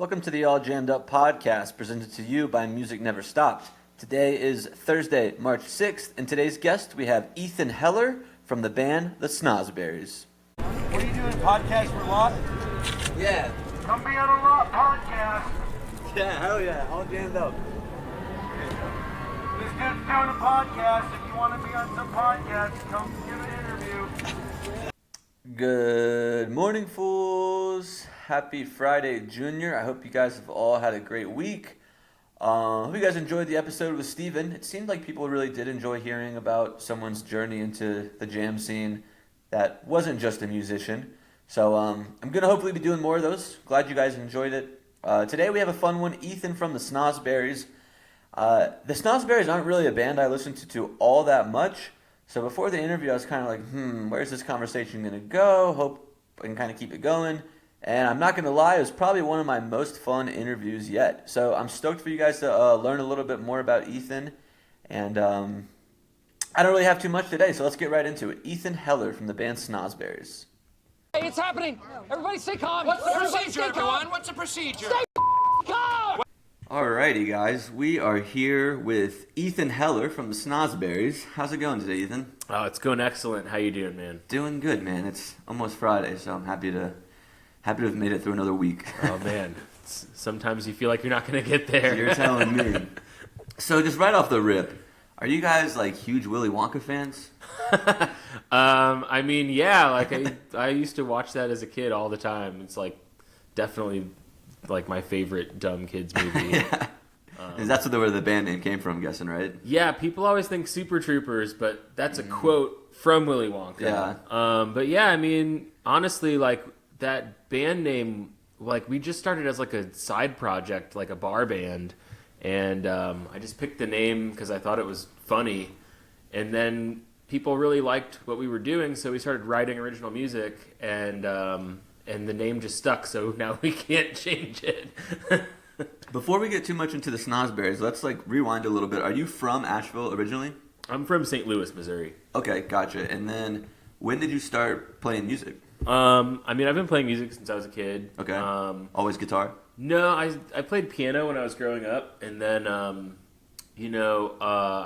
Welcome to the All Jammed Up podcast presented to you by Music Never Stopped. Today is Thursday, March 6th, and today's guest we have Ethan Heller from the band The Snozzberries. What are you doing, podcast for lot? Yeah. Come be on a lot podcast. Yeah, hell yeah, All Jammed Up. This dude's doing a podcast. If you want to be on some podcast, come give an interview. Good morning, fools. Happy Friday, Junior. I hope you guys have all had a great week. Hope you guys enjoyed the episode with Steven. It seemed like people really did enjoy hearing about someone's journey into the jam scene that wasn't just a musician. So I'm going to hopefully be doing more of those. Glad you guys enjoyed it. Today we have a fun one, Ethan from the Snozzberries. The Snozzberries aren't really a band I listen to all that much. So before the interview, I was kind of like, where's this conversation going to go? Hope I can kind of keep it going. And I'm not going to lie, it was probably one of my most fun interviews yet. So I'm stoked for you guys to learn a little bit more about Ethan. And I don't really have too much today, so let's get right into it. Ethan Heller from the band Snozzberries. Hey, it's happening! Everybody stay calm! What's the Everybody procedure, stay calm. everyone? What's the procedure? Stay calm! Alrighty, guys. We are here with Ethan Heller from the Snozzberries. How's it going today, Ethan? Oh, it's going excellent. How you doing, man? Doing good, man. It's almost Friday, so I'm happy to have made it through another week. Oh, man. Sometimes you feel like you're not going to get there. You're telling me. So just right off the rip, are you guys like huge Willy Wonka fans? I mean, yeah. Like I used to watch that as a kid all the time. It's like definitely like my favorite dumb kids movie. Yeah. That's where the band name came from, I'm guessing, right? Yeah, people always think Super Troopers, but that's a quote from Willy Wonka. Yeah. But yeah, I mean, honestly, like that band name, like we just started as like a side project, like a bar band, and I just picked the name because I thought it was funny, and then people really liked what we were doing, so we started writing original music, and the name just stuck, so now we can't change it. Before we get too much into the Snozzberries, let's like rewind a little bit. Are you from Asheville originally? I'm from St. Louis, Missouri. Okay, gotcha. And then when did you start playing music? I mean, I've been playing music since I was a kid. Okay. Always guitar? No, I played piano when I was growing up, and then, I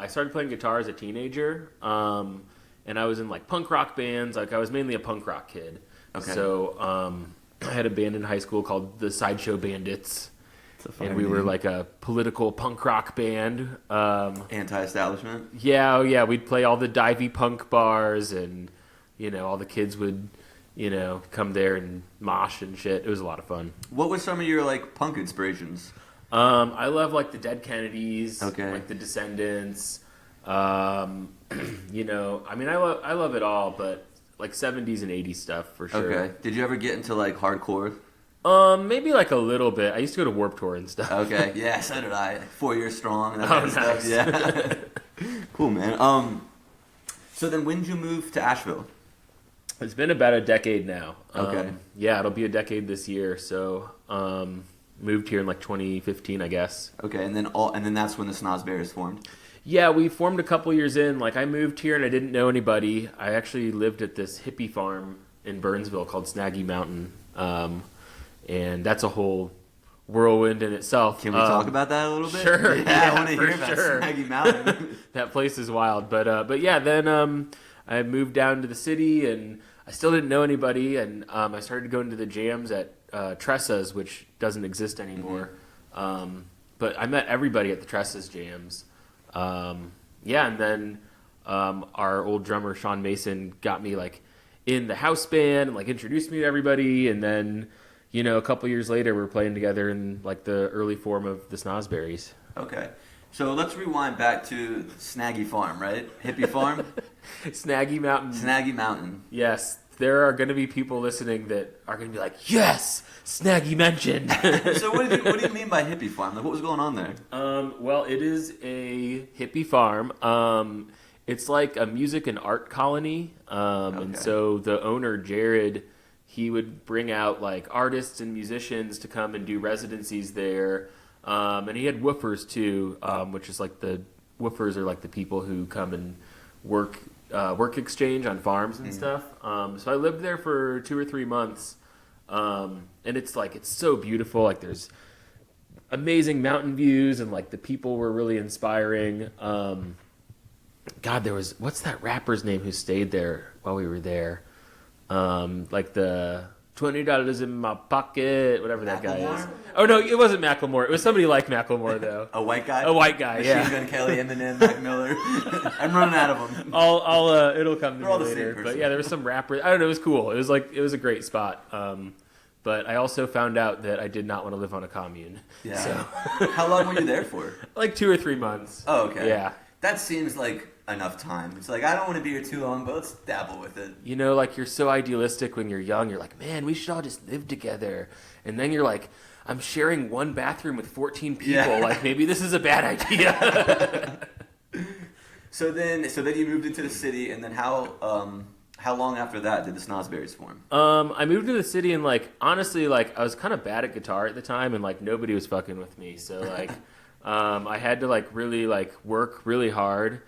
started playing guitar as a teenager, and I was in, like, punk rock bands. Like, I was mainly a punk rock kid. Okay. So, I had a band in high school called the Sideshow Bandits, and we were, like, a political punk rock band. Anti-establishment? Yeah, we'd play all the divey punk bars, and, all the kids would come there and mosh and shit. It was a lot of fun. What was some of your like punk inspirations? I love like the Dead Kennedys, okay, like the Descendants. I mean, I love it all, but like 70s and 80s stuff for sure. Okay. Did you ever get into like hardcore? Maybe like a little bit. I used to go to Warped Tour and stuff. Okay. Yeah, so did I. 4 years strong. And that oh, kind of nice. Stuff. Yeah. Cool, man. So then when did you move to Asheville? It's been about a decade now. Okay. Yeah, it'll be a decade this year. So, moved here in like 2015, I guess. Okay, and then that's when the Snozzberries formed. Yeah, we formed a couple years in. Like I moved here and I didn't know anybody. I actually lived at this hippie farm in Burnsville called Snaggy Mountain, and that's a whole whirlwind in itself. Can we talk about that a little bit? Sure. Yeah, I want to hear about sure. Snaggy Mountain. That place is wild, but yeah. Then I moved down to the city, and I still didn't know anybody, and I started going to the jams at Tressa's, which doesn't exist anymore. Mm-hmm. But I met everybody at the Tressa's jams. And then our old drummer Sean Mason got me like in the house band and like introduced me to everybody, and then a couple years later we're playing together in like the early form of the Snozzberries. Okay. So let's rewind back to Snaggy Farm, right? Hippie Farm? Snaggy Mountain. Snaggy Mountain. Yes. There are going to be people listening that are going to be like, yes, Snaggy mentioned. So what do you mean by hippie farm? Like, what was going on there? Well, it is a hippie farm. It's like a music and art colony. Okay. And so the owner, Jared, he would bring out like artists and musicians to come and do residencies there. And he had woofers too, which is like the woofers are like the people who come and work exchange on farms and stuff. So I lived there for 2 or 3 months. And it's like it's so beautiful. Like there's amazing mountain views, and like the people were really inspiring. God, there was what's that rapper's name who stayed there while we were there? Like the $20 in my pocket, whatever that guy is. Oh no, it wasn't Macklemore. It was somebody like Macklemore though. A white guy. A white guy. Machine Gun Kelly, Eminem, Mac Miller. I'm running out of them. It'll come to They're all me the same later. person. But yeah, there was some rapper. I don't know. It was cool. It was a great spot. But I also found out that I did not want to live on a commune. Yeah. So How long were you there for? like 2 or 3 months. Oh, okay. Yeah. That seems like enough time. It's like, I don't want to be here too long, but let's dabble with it. You know, like you're so idealistic when you're young. You're like, man, we should all just live together. And then you're like, I'm sharing one bathroom with 14 people. Yeah. Like maybe this is a bad idea. So then you moved into the city, and then how long after that did the Snozzberries form? I moved to the city and like honestly like I was kind of bad at guitar at the time and like nobody was fucking with me. So like I had to like really like work really hard.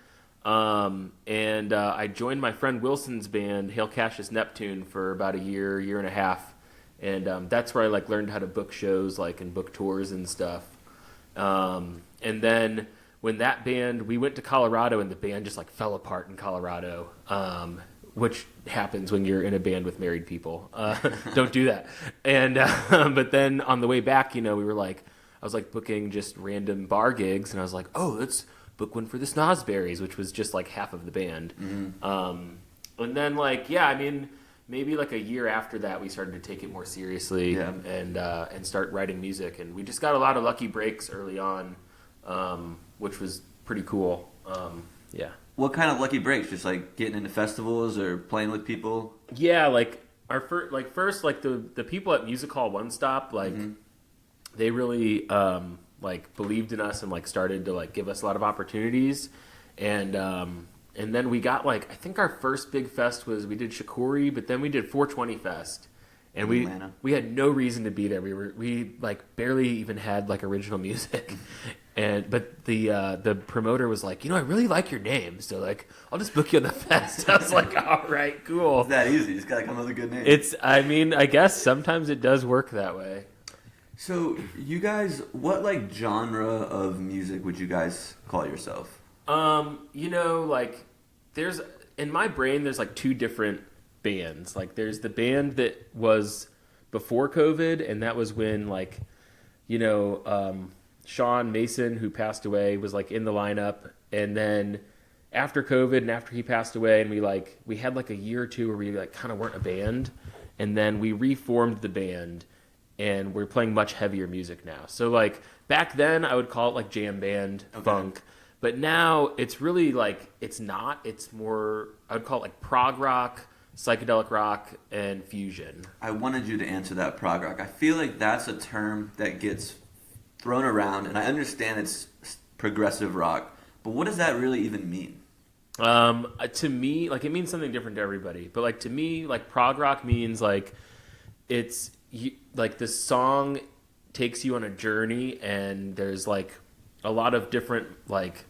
And I joined my friend Wilson's band, Hail Cassius Neptune, for about a year and a half. And that's where I like learned how to book shows like and book tours and stuff. And then when that band, we went to Colorado and the band just like fell apart in Colorado. Which happens when you're in a band with married people. Don't do that. And but then on the way back, you know, I was like booking just random bar gigs, and I was like, oh, let's book one for the Snozzberries, which was just like half of the band. Mm-hmm. And then like, yeah, I mean, maybe like a year after that, we started to take it more seriously and start writing music, and we just got a lot of lucky breaks early on, which was pretty cool. Yeah. What kind of lucky breaks? Just like getting into festivals or playing with people? Yeah, like our first the people at Music Hall One Stop, like they really like believed in us and like started to like give us a lot of opportunities, and then we got like I think our first big fest was we did Shakori, but then we did 420 Fest, and we had no reason to be there. We like barely even had like original music. But the promoter was like, you know, I really like your name, so like I'll just book you on the fest. I was like, all right, cool. It's that easy. You just gotta come up with a good name. I mean, I guess sometimes it does work that way. So you guys, what like genre of music would you guys call yourself? You know, like there's in my brain there's like 2 different bands. Like there's the band that was before COVID, and that was when like, you know, Sean Mason, who passed away, was like in the lineup, and then after COVID and after he passed away, and we had like a year or 2 where we like kind of weren't a band, and then we reformed the band, and we're playing much heavier music now. So like back then I would call it like jam band funk, but now it's really like it's more I would call it like prog rock, psychedelic rock, and fusion. I wanted you to answer that prog rock. I feel like that's a term that gets thrown around, and I understand it's progressive rock, but what does that really even mean? To me, like it means something different to everybody, but like to me, like prog rock means like like the song takes you on a journey, and there's like a lot of different like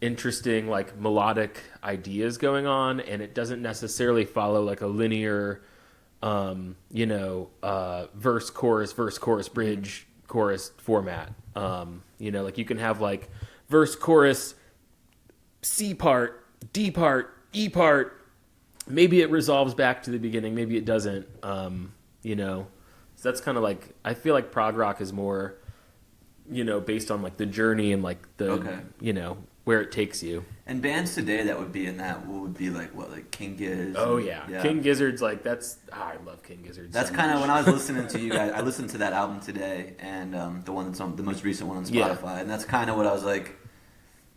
interesting like melodic ideas going on, and it doesn't necessarily follow like a linear verse chorus bridge chorus format. You know, like you can have like verse chorus C part, D part, E part, maybe it resolves back to the beginning, maybe it doesn't. You know, so that's kind of like I feel like prog rock is more, you know, based on like the journey and like the you know where it takes you. And bands today that would be in that would be like what, like King Giz? Oh yeah. King Gizzard's like I love King Gizzard. That's kind of when I was listening to you guys. I listened to that album today, and the one that's on the most recent one on Spotify, and that's kind of what I was like.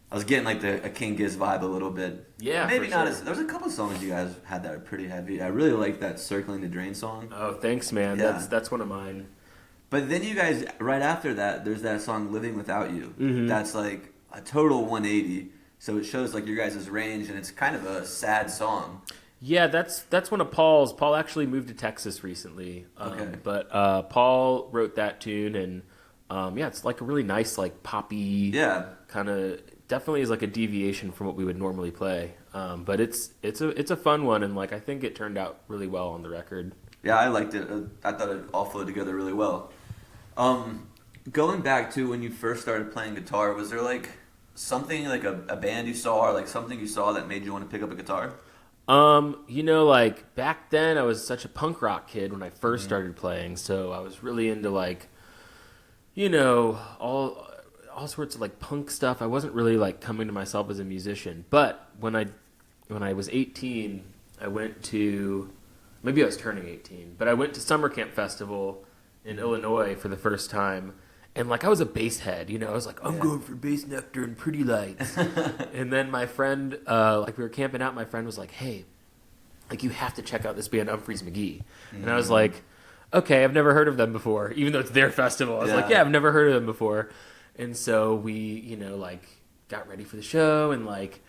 I was getting like a King Giz vibe a little bit. Yeah, maybe not. Sure. There was a couple of songs you guys had that are pretty heavy. I really like that "Circling the Drain" song. Oh, thanks, man. Yeah. That's one of mine. But then you guys, right after that, there's that song "Living Without You." Mm-hmm. That's like a total 180. So it shows like your guys' range, and it's kind of a sad song. Yeah, that's one of Paul's. Paul actually moved to Texas recently. But Paul wrote that tune, and it's like a really nice, like poppy, kind of. Definitely is like a deviation from what we would normally play. But it's a fun one, and like I think it turned out really well on the record. Yeah, I liked it. I thought it all flowed together really well. Going back to when you first started playing guitar, was there like something like a band you saw or like something you saw that made you want to pick up a guitar? Like back then I was such a punk rock kid when I first started playing, so I was really into like, all sorts of like punk stuff. I wasn't really like coming to myself as a musician. But when I was 18, I went to, maybe I was turning 18, but I went to Summer Camp Festival in Illinois for the first time. And like I was a bass head, I was like, I'm going for Bass Nectar and Pretty Lights. And then my friend, like we were camping out, my friend was like, hey, like you have to check out this band Humphreys McGee. And I was like, okay, I've never heard of them before, even though it's their festival. I was like, yeah, I've never heard of them before. And so we, like got ready for the show and like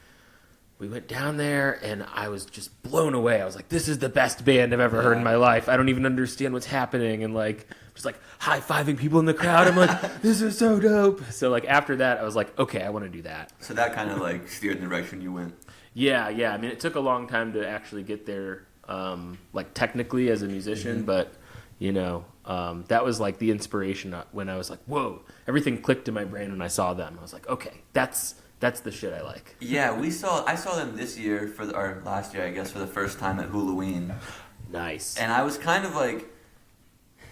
we went down there and I was just blown away. I was like, this is the best band I've ever heard in my life. I don't even understand what's happening. And like, just like high-fiving people in the crowd. I'm like, this is so dope. So like after that, I was like, okay, I want to do that. So that kind of like steered in the direction you went. Yeah. I mean, it took a long time to actually get there, like technically as a musician, but that was like the inspiration when I was like, whoa, everything clicked in my brain when I saw them. I was like, okay, that's the shit I like. Yeah, I saw them this year or last year, I guess, for the first time at Halloween. Nice. And I was kind of like,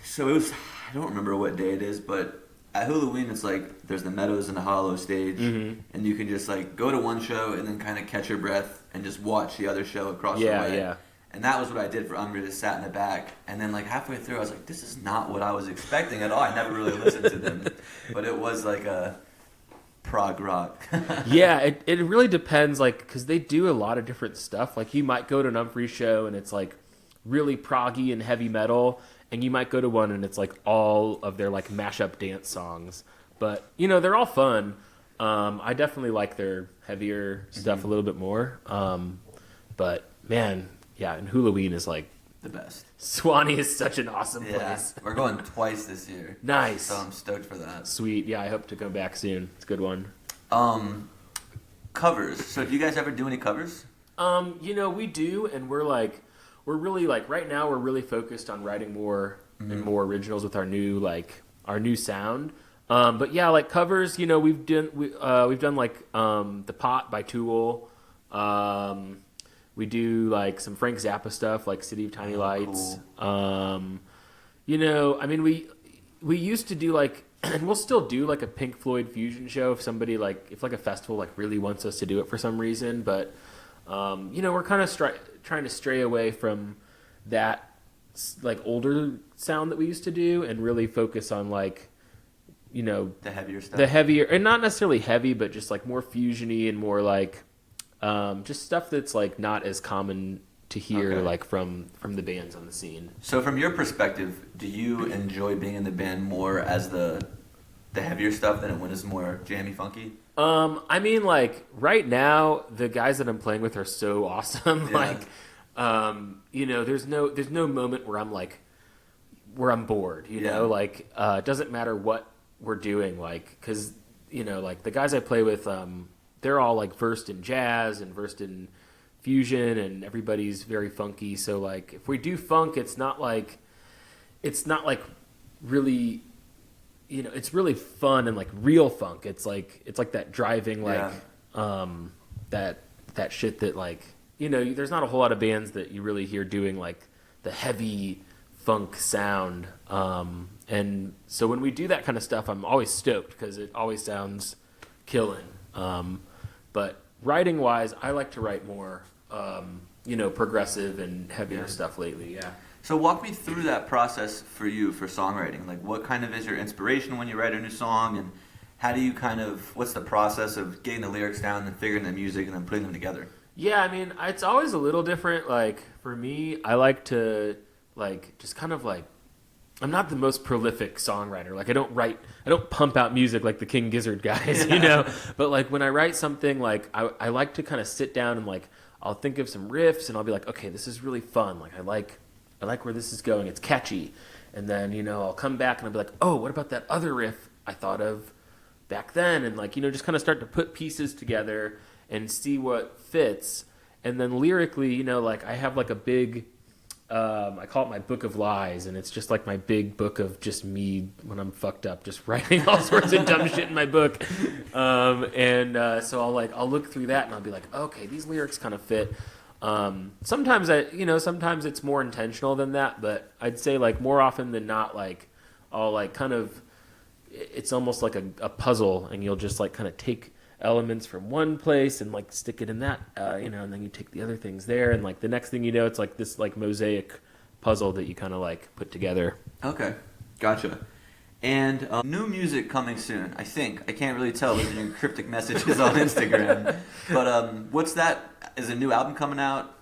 so it was, I don't remember what day it is, but at Halloween it's like there's the Meadows and the Hollow stage, and you can just like go to one show and then kind of catch your breath and just watch the other show across the way. Yeah. And that was what I did for Umbra, just sat in the back. And then like halfway through I was like, this is not what I was expecting at all. I never really listened to them. But it was like a prog rock. Yeah, it really depends, like, because they do a lot of different stuff. Like you might go to an Humphreys show and it's like really proggy and heavy metal, and you might go to one and it's like all of their like mashup dance songs. But they're all fun. I definitely like their heavier stuff a little bit more. But man, yeah, and Halloween is like the best. Swanee is such an awesome place. We're going twice this year. Nice. So I'm stoked for that. Sweet. Yeah, I hope to go back soon. It's a good one. Covers. So do you guys ever do any covers? We do, and we're really like right now we're really focused on writing more and more originals with our new sound. But yeah, like covers, we've done like The Pot by Tool. We do like some Frank Zappa stuff, like City of Tiny Lights. Cool. I mean, we used to do like, and we'll still do like a Pink Floyd fusion show if somebody if like a festival like really wants us to do it for some reason. But we're kind of trying to stray away from that like older sound that we used to do and really focus on like, the heavier stuff. The heavier, and not necessarily heavy, but just like more fusiony and more like. Just stuff that's like not as common to hear like from the bands on the scene. So from your perspective, do you enjoy being in the band more as the heavier stuff than when it's more jammy funky? I mean, like right now the guys that I'm playing with are so awesome. Yeah. Like there's no moment where I'm bored, like it doesn't matter what we're doing, like cuz like the guys I play with they're all like versed in jazz and versed in fusion, and everybody's very funky. So like if we do funk, it's not like really, it's really fun and like real funk. It's like that driving like that shit that like there's not a whole lot of bands that you really hear doing like the heavy funk sound. And so when we do that kind of stuff, I'm always stoked because it always sounds killin'. But writing wise, I like to write more, progressive and heavier stuff lately. Yeah. So walk me through that process for you for songwriting. Like, what kind of is your inspiration when you write a new song, and how do you what's the process of getting the lyrics down and figuring the music and then putting them together? Yeah, I mean, it's always a little different. Like for me, I like to just kind of I'm not the most prolific songwriter. Like I don't pump out music like the King Gizzard guys, But like when I write something, like I like to kind of sit down and I'll think of some riffs and I'll be like, okay, this is really fun. Like I like where this is going. It's catchy. And then, I'll come back and I'll be like, oh, what about that other riff I thought of back then? And just kind of start to put pieces together and see what fits. And then lyrically, I have a big I call it my book of lies, and it's just like my big book of just me when I'm fucked up, just writing all sorts of dumb shit in my book. So I'll look through that and I'll be like, okay, these lyrics kind of fit. Sometimes sometimes it's more intentional than that, but I'd say like more often than not, like I'll like kind of, it's almost like a puzzle, and you'll just like kind of take elements from one place and like stick it in that, and then you take the other things there, and like the next thing you know, it's like this like mosaic puzzle that you kind of like put together. Okay, gotcha. And new music coming soon, I think. I can't really tell with your cryptic messages on Instagram. But what's that? Is a new album coming out?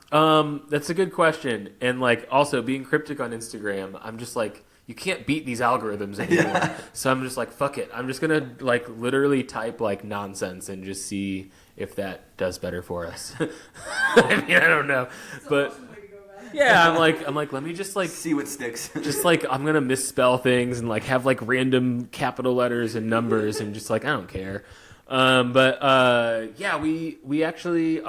That's a good question. And like also being cryptic on Instagram, I'm just like, you can't beat these algorithms anymore. Yeah. So I'm just like, fuck it. I'm just gonna like literally type like nonsense and just see if that does better for us. I mean, I don't know, but yeah, I'm like, let me just like see what sticks. Just like I'm gonna misspell things and like have like random capital letters and numbers and just like I don't care. Yeah, we actually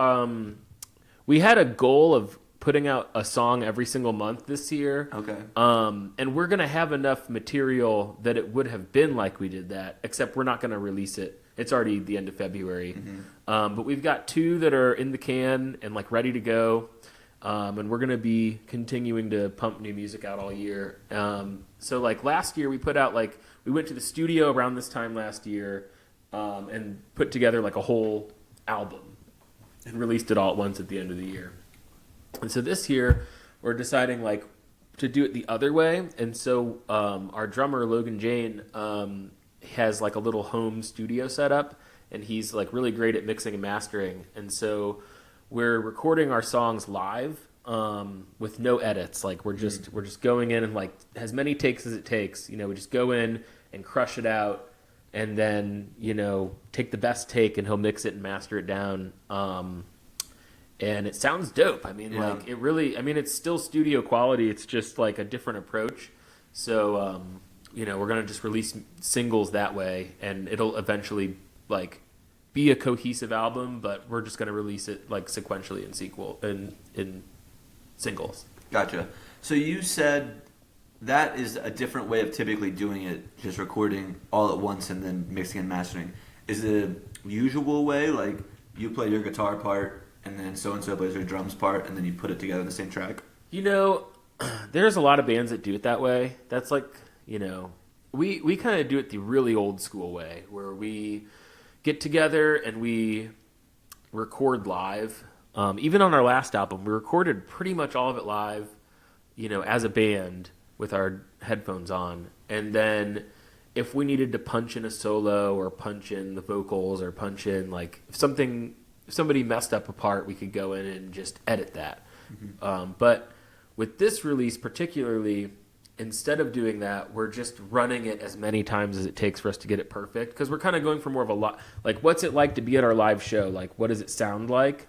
we had a goal of putting out a song every single month this year. Okay. And we're going to have enough material that it would have been like we did that, except we're not going to release it. It's already the end of February. Mm-hmm. But we've got 2 that are in the can and like ready to go. And we're going to be continuing to pump new music out all year. So like last year we went to the studio around this time last year, and put together like a whole album and released it all at once at the end of the year. And so this year, we're deciding like to do it the other way. And so our drummer Logan Jane has like a little home studio set up, and he's like really great at mixing and mastering. And so we're recording our songs live with no edits. Like we're just going in and like as many takes as it takes. We just go in and crush it out, and then take the best take, and he'll mix it and master it down. And it sounds dope. I mean, like it really. I mean, it's still studio quality. It's just like a different approach. So, we're gonna just release singles that way, and it'll eventually like be a cohesive album. But we're just gonna release it like sequentially in singles. Gotcha. So you said that is a different way of typically doing it, just recording all at once and then mixing and mastering. Is it a usual way, like you play your guitar part, and then so-and-so plays your drums part, and then you put it together in the same track? There's a lot of bands that do it that way. That's like, we kind of do it the really old school way, where we get together and we record live. Even on our last album, we recorded pretty much all of it live, as a band with our headphones on. And then if we needed to punch in a solo or punch in the vocals or punch in, like, if somebody messed up a part, we could go in and just edit that. Mm-hmm. But with this release particularly, instead of doing that, we're just running it as many times as it takes for us to get it perfect. Because we're kind of going for more of like, what's it like to be at our live show? Like, what does it sound like?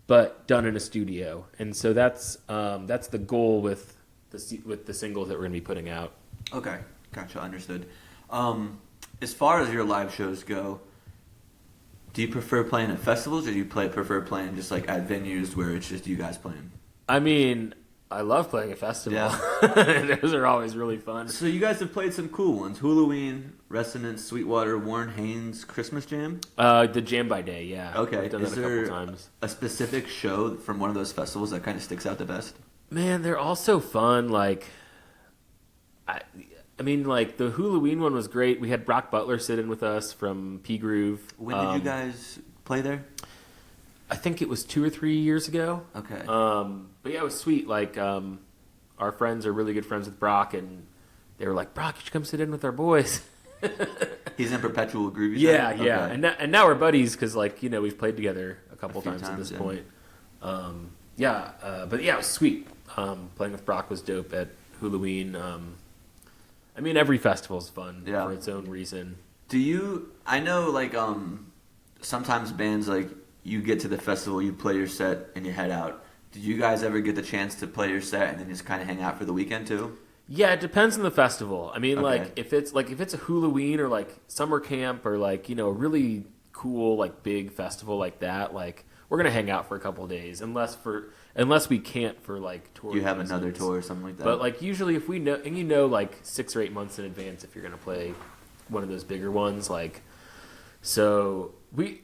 But done in a studio. And so that's the goal with the singles that we're going to be putting out. Okay, gotcha, understood. As far as your live shows go, do you prefer playing at festivals, or do you prefer playing just like at venues where it's just you guys playing? I mean, I love playing a festival. Yeah. Those are always really fun. So you guys have played some cool ones. Halloween, Resonance, Sweetwater, Warren Haynes, Christmas Jam? The Jam by Day, yeah. Okay. I've done that a couple times. A specific show from one of those festivals that kind of sticks out the best? Man, they're all so fun. Like, I mean, like, the Halloween one was great. We had Brock Butler sit in with us from P Groove. When did you guys play there? I think it was 2 or 3 years ago. Okay. But yeah, it was sweet. Like, our friends are really good friends with Brock, and they were like, Brock, you should come sit in with our boys. He's in Perpetual Groove. Yeah. Okay. And now we're buddies because, like, we've played together a couple times at this point. But yeah, it was sweet. Playing with Brock was dope at Halloween. I mean, every festival's fun for its own reason. I know, like, sometimes bands, like, you get to the festival, you play your set, and you head out. Did you guys ever get the chance to play your set and then just kind of hang out for the weekend, too? Yeah, it depends on the festival. I mean, like, if it's a Halloween or, like, summer camp or, like, a really cool, like, big festival like that, like, we're going to hang out for a couple of days. Unless unless we can't for like tour. You have reasons. another tour or something like that. But like usually if we know, and you know like 6 or 8 months in advance if you're gonna play one of those bigger ones, like so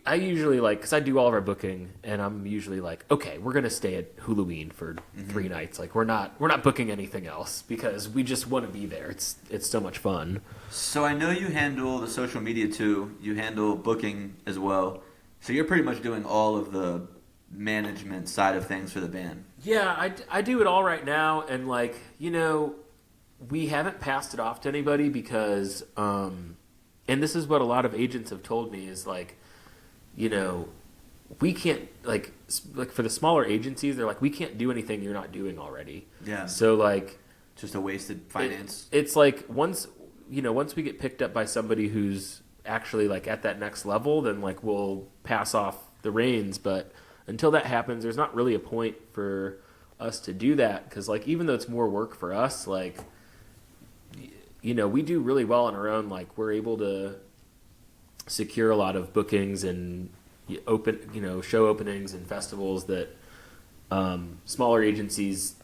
I usually like, because I do all of our booking, and I'm usually like, okay, we're gonna stay at Halloween for 3 nights. Like we're not booking anything else because we just want to be there. It's so much fun. So I know you handle the social media too. You handle booking as well. So you're pretty much doing all of the management side of things for the band. Yeah, I do it all right now, and like we haven't passed it off to anybody because, and this is what a lot of agents have told me is like, we can't like for the smaller agencies, they're like, we can't do anything you're not doing already. Yeah. So like, just a wasted finance. It's like once we get picked up by somebody who's actually like at that next level, then like we'll pass off the reins. But until that happens, there's not really a point for us to do that because like even though it's more work for us, like we do really well on our own. Like we're able to secure a lot of bookings and show openings and festivals that smaller agencies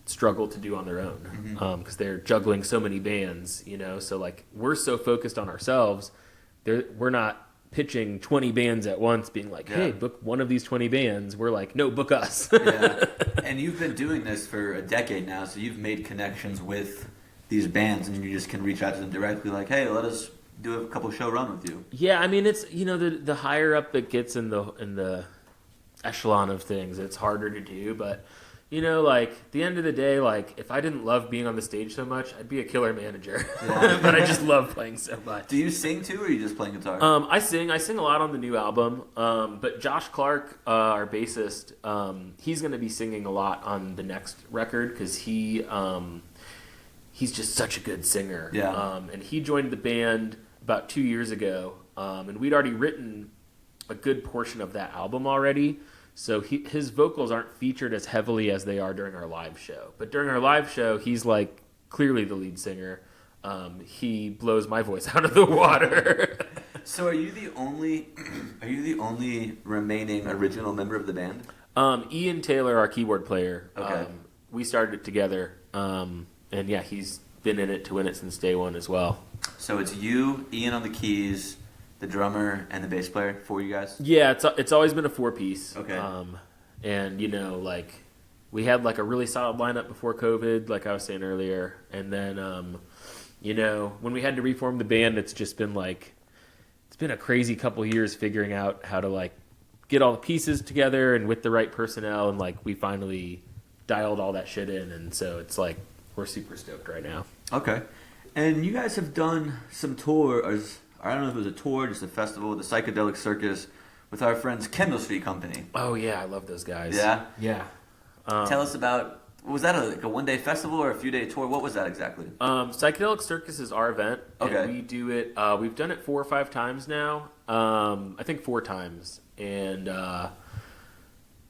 struggle to do on their own because they're juggling so many bands. So like we're so focused on ourselves, we're not pitching 20 bands at once being like, hey, book one of these 20 bands. We're like, no, book us. Yeah. And you've been doing this for a decade now, so you've made connections with these bands, and you just can reach out to them directly like, hey, let us do a couple show run with you. Yeah, I mean, it's the higher up it gets in the echelon of things, it's harder to do. But like at the end of the day, like if I didn't love being on the stage so much, I'd be a killer manager. Yeah. But I just love playing so much. Do you sing too, or are you just playing guitar? I sing a lot on the new album. But Josh Clark, our bassist, he's going to be singing a lot on the next record because he's just such a good singer. Yeah. And he joined the band about 2 years ago, and we'd already written a good portion of that album already. So his vocals aren't featured as heavily as they are during our live show. But during our live show, he's like clearly the lead singer. He blows my voice out of the water. So are you the only remaining original member of the band? Ian Taylor, our keyboard player. Okay. We started it together. And yeah, he's been in it to win it since day one as well. So it's you, Ian on the keys, the drummer, and the bass player for you guys? Yeah, it's always been a 4-piece. Okay. And like we had like a really solid lineup before COVID, like I was saying earlier, and then when we had to reform the band, it's just been like it's been a crazy couple years figuring out how to like get all the pieces together and with the right personnel, and like we finally dialed all that shit in, and so it's like we're super stoked right now. Okay. And you guys have done some tours, I don't know if it was a tour, just a festival, the Psychedelic Circus, with our friends Kendall Street Company. Oh yeah, I love those guys. Yeah? Yeah. Tell us about, was that like a one-day festival or a few-day tour? What was that exactly? Psychedelic Circus is our event. Okay. And we do it, we've done it 4 or 5 times now. I think 4 times. And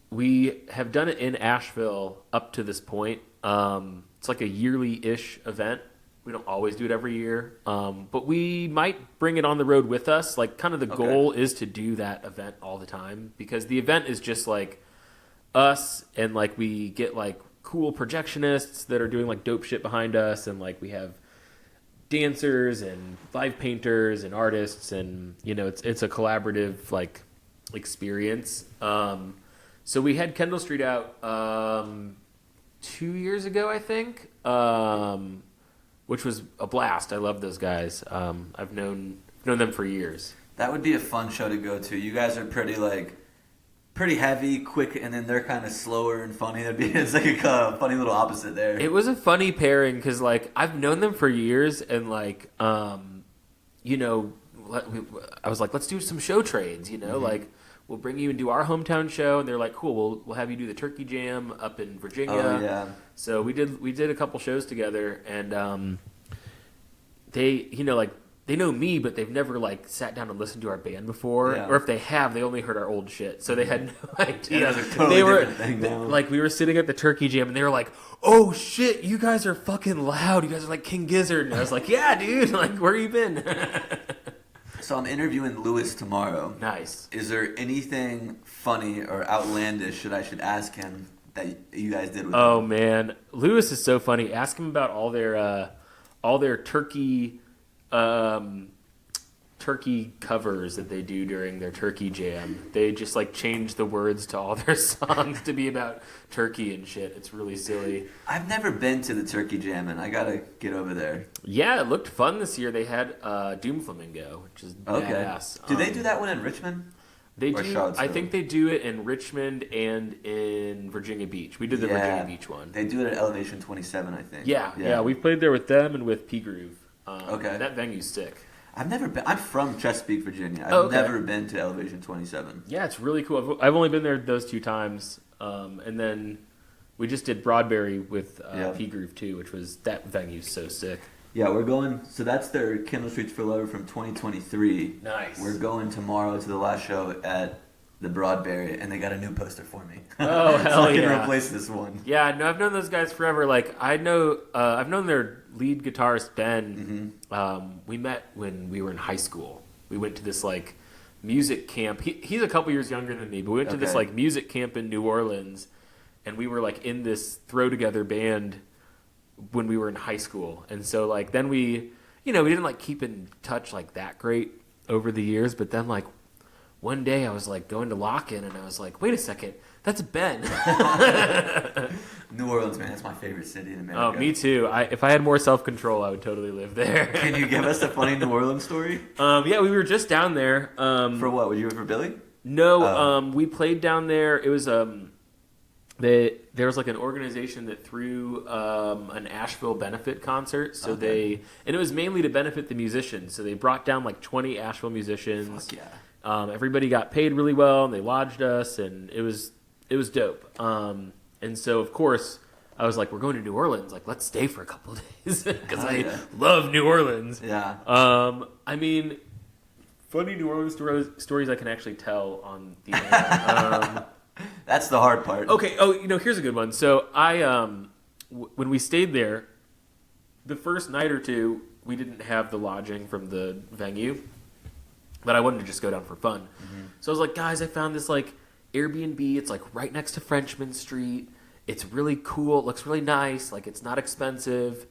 we have done it in Asheville up to this point. It's like a yearly-ish event. We don't always do it every year, but we might bring it on the road with us. Like, kind of the goal is to do that event all the time because the event is just like us, and like we get like cool projectionists that are doing like dope shit behind us, and like we have dancers and live painters and artists, and it's a collaborative like experience. So we had Kendall Street out 2 years ago, I think. Which was a blast. I love those guys. I've known them for years. That would be a fun show to go to. You guys are pretty heavy, quick, and then they're kind of slower and funny. It's like a funny little opposite there. It was a funny pairing because like I've known them for years, and like I was like, let's do some show trades. Like we'll bring you and do our hometown show, and they're like, cool. We'll have you do the Turkey Jam up in Virginia. Oh yeah. So we did a couple shows together, and they they know me, but they've never like sat down and listened to our band before, or if they have, they only heard our old shit, so they had no idea. Yeah, that's a totally different thing now. Like we were sitting at the Turkey Jam, and they were like, "Oh shit, you guys are fucking loud. You guys are like King Gizzard." And I was like, "Yeah, dude. Like, where you been?" So I'm interviewing Lewis tomorrow. Nice. Is there anything funny or outlandish that I should ask him that you guys did with Oh them? man, Lewis is so funny. Ask him about all their turkey covers that they do during their turkey jam. They just like change the words to all their songs to be about turkey and shit. It's really silly. I've never been to the Turkey Jam, and I gotta get over there. Yeah, it looked fun this year. They had Doom Flamingo, which is badass. Do they do that one in Richmond? They Or do. Charlottesville? I think they do it in Richmond and in Virginia Beach. We did the Virginia Beach one. They do it at Elevation 27, I think. Yeah. We played there with them and with P Groove. Okay. That venue's sick. I've never been. I'm from Chesapeake, Virginia. I've Okay. never been to Elevation 27. Yeah, it's really cool. I've only been there those 2 times, and then we just did Broadberry with P Groove too, which was that venue's so sick. Yeah, we're going. So that's their Kindle Streets for Love from 2023. Nice. We're going tomorrow to the last show at the Broadberry, and they got a new poster for me. Oh, so hell I can yeah. replace this one. Yeah, no, I've known those guys forever. Like I've known their lead guitarist Ben. We met when we were in high school. We went to this like music camp. He's a couple years younger than me, but we went to this like music camp in New Orleans, and we were like in this throw together band when we were in high school. And so like then we didn't like keep in touch like that great over the years, but then like one day I was like going to lock-in and I was like, wait a second, that's Ben. New Orleans, man, that's my favorite city in America. Oh, me too. If I had more self-control, I would totally live there. Can you give us a funny New Orleans story? Yeah, we were just down there. For what? Were you for Billy? No, we played down there. It was there was like an organization that threw an Asheville benefit concert. So and it was mainly to benefit the musicians. So they brought down like 20 Asheville musicians. Fuck yeah. Everybody got paid really well, and they lodged us, and it was dope. And so of course I was like, we're going to New Orleans. Like, let's stay for a couple of days because I love New Orleans. Yeah. I mean, funny New Orleans stories I can actually tell on the internet. That's the hard part. Okay. Oh, here's a good one. So when we stayed there, the first night or two, we didn't have the lodging from the venue, but I wanted to just go down for fun. Mm-hmm. So I was like, guys, I found this like Airbnb. It's like right next to Frenchman Street. It's really cool. It looks really nice. Like it's not expensive.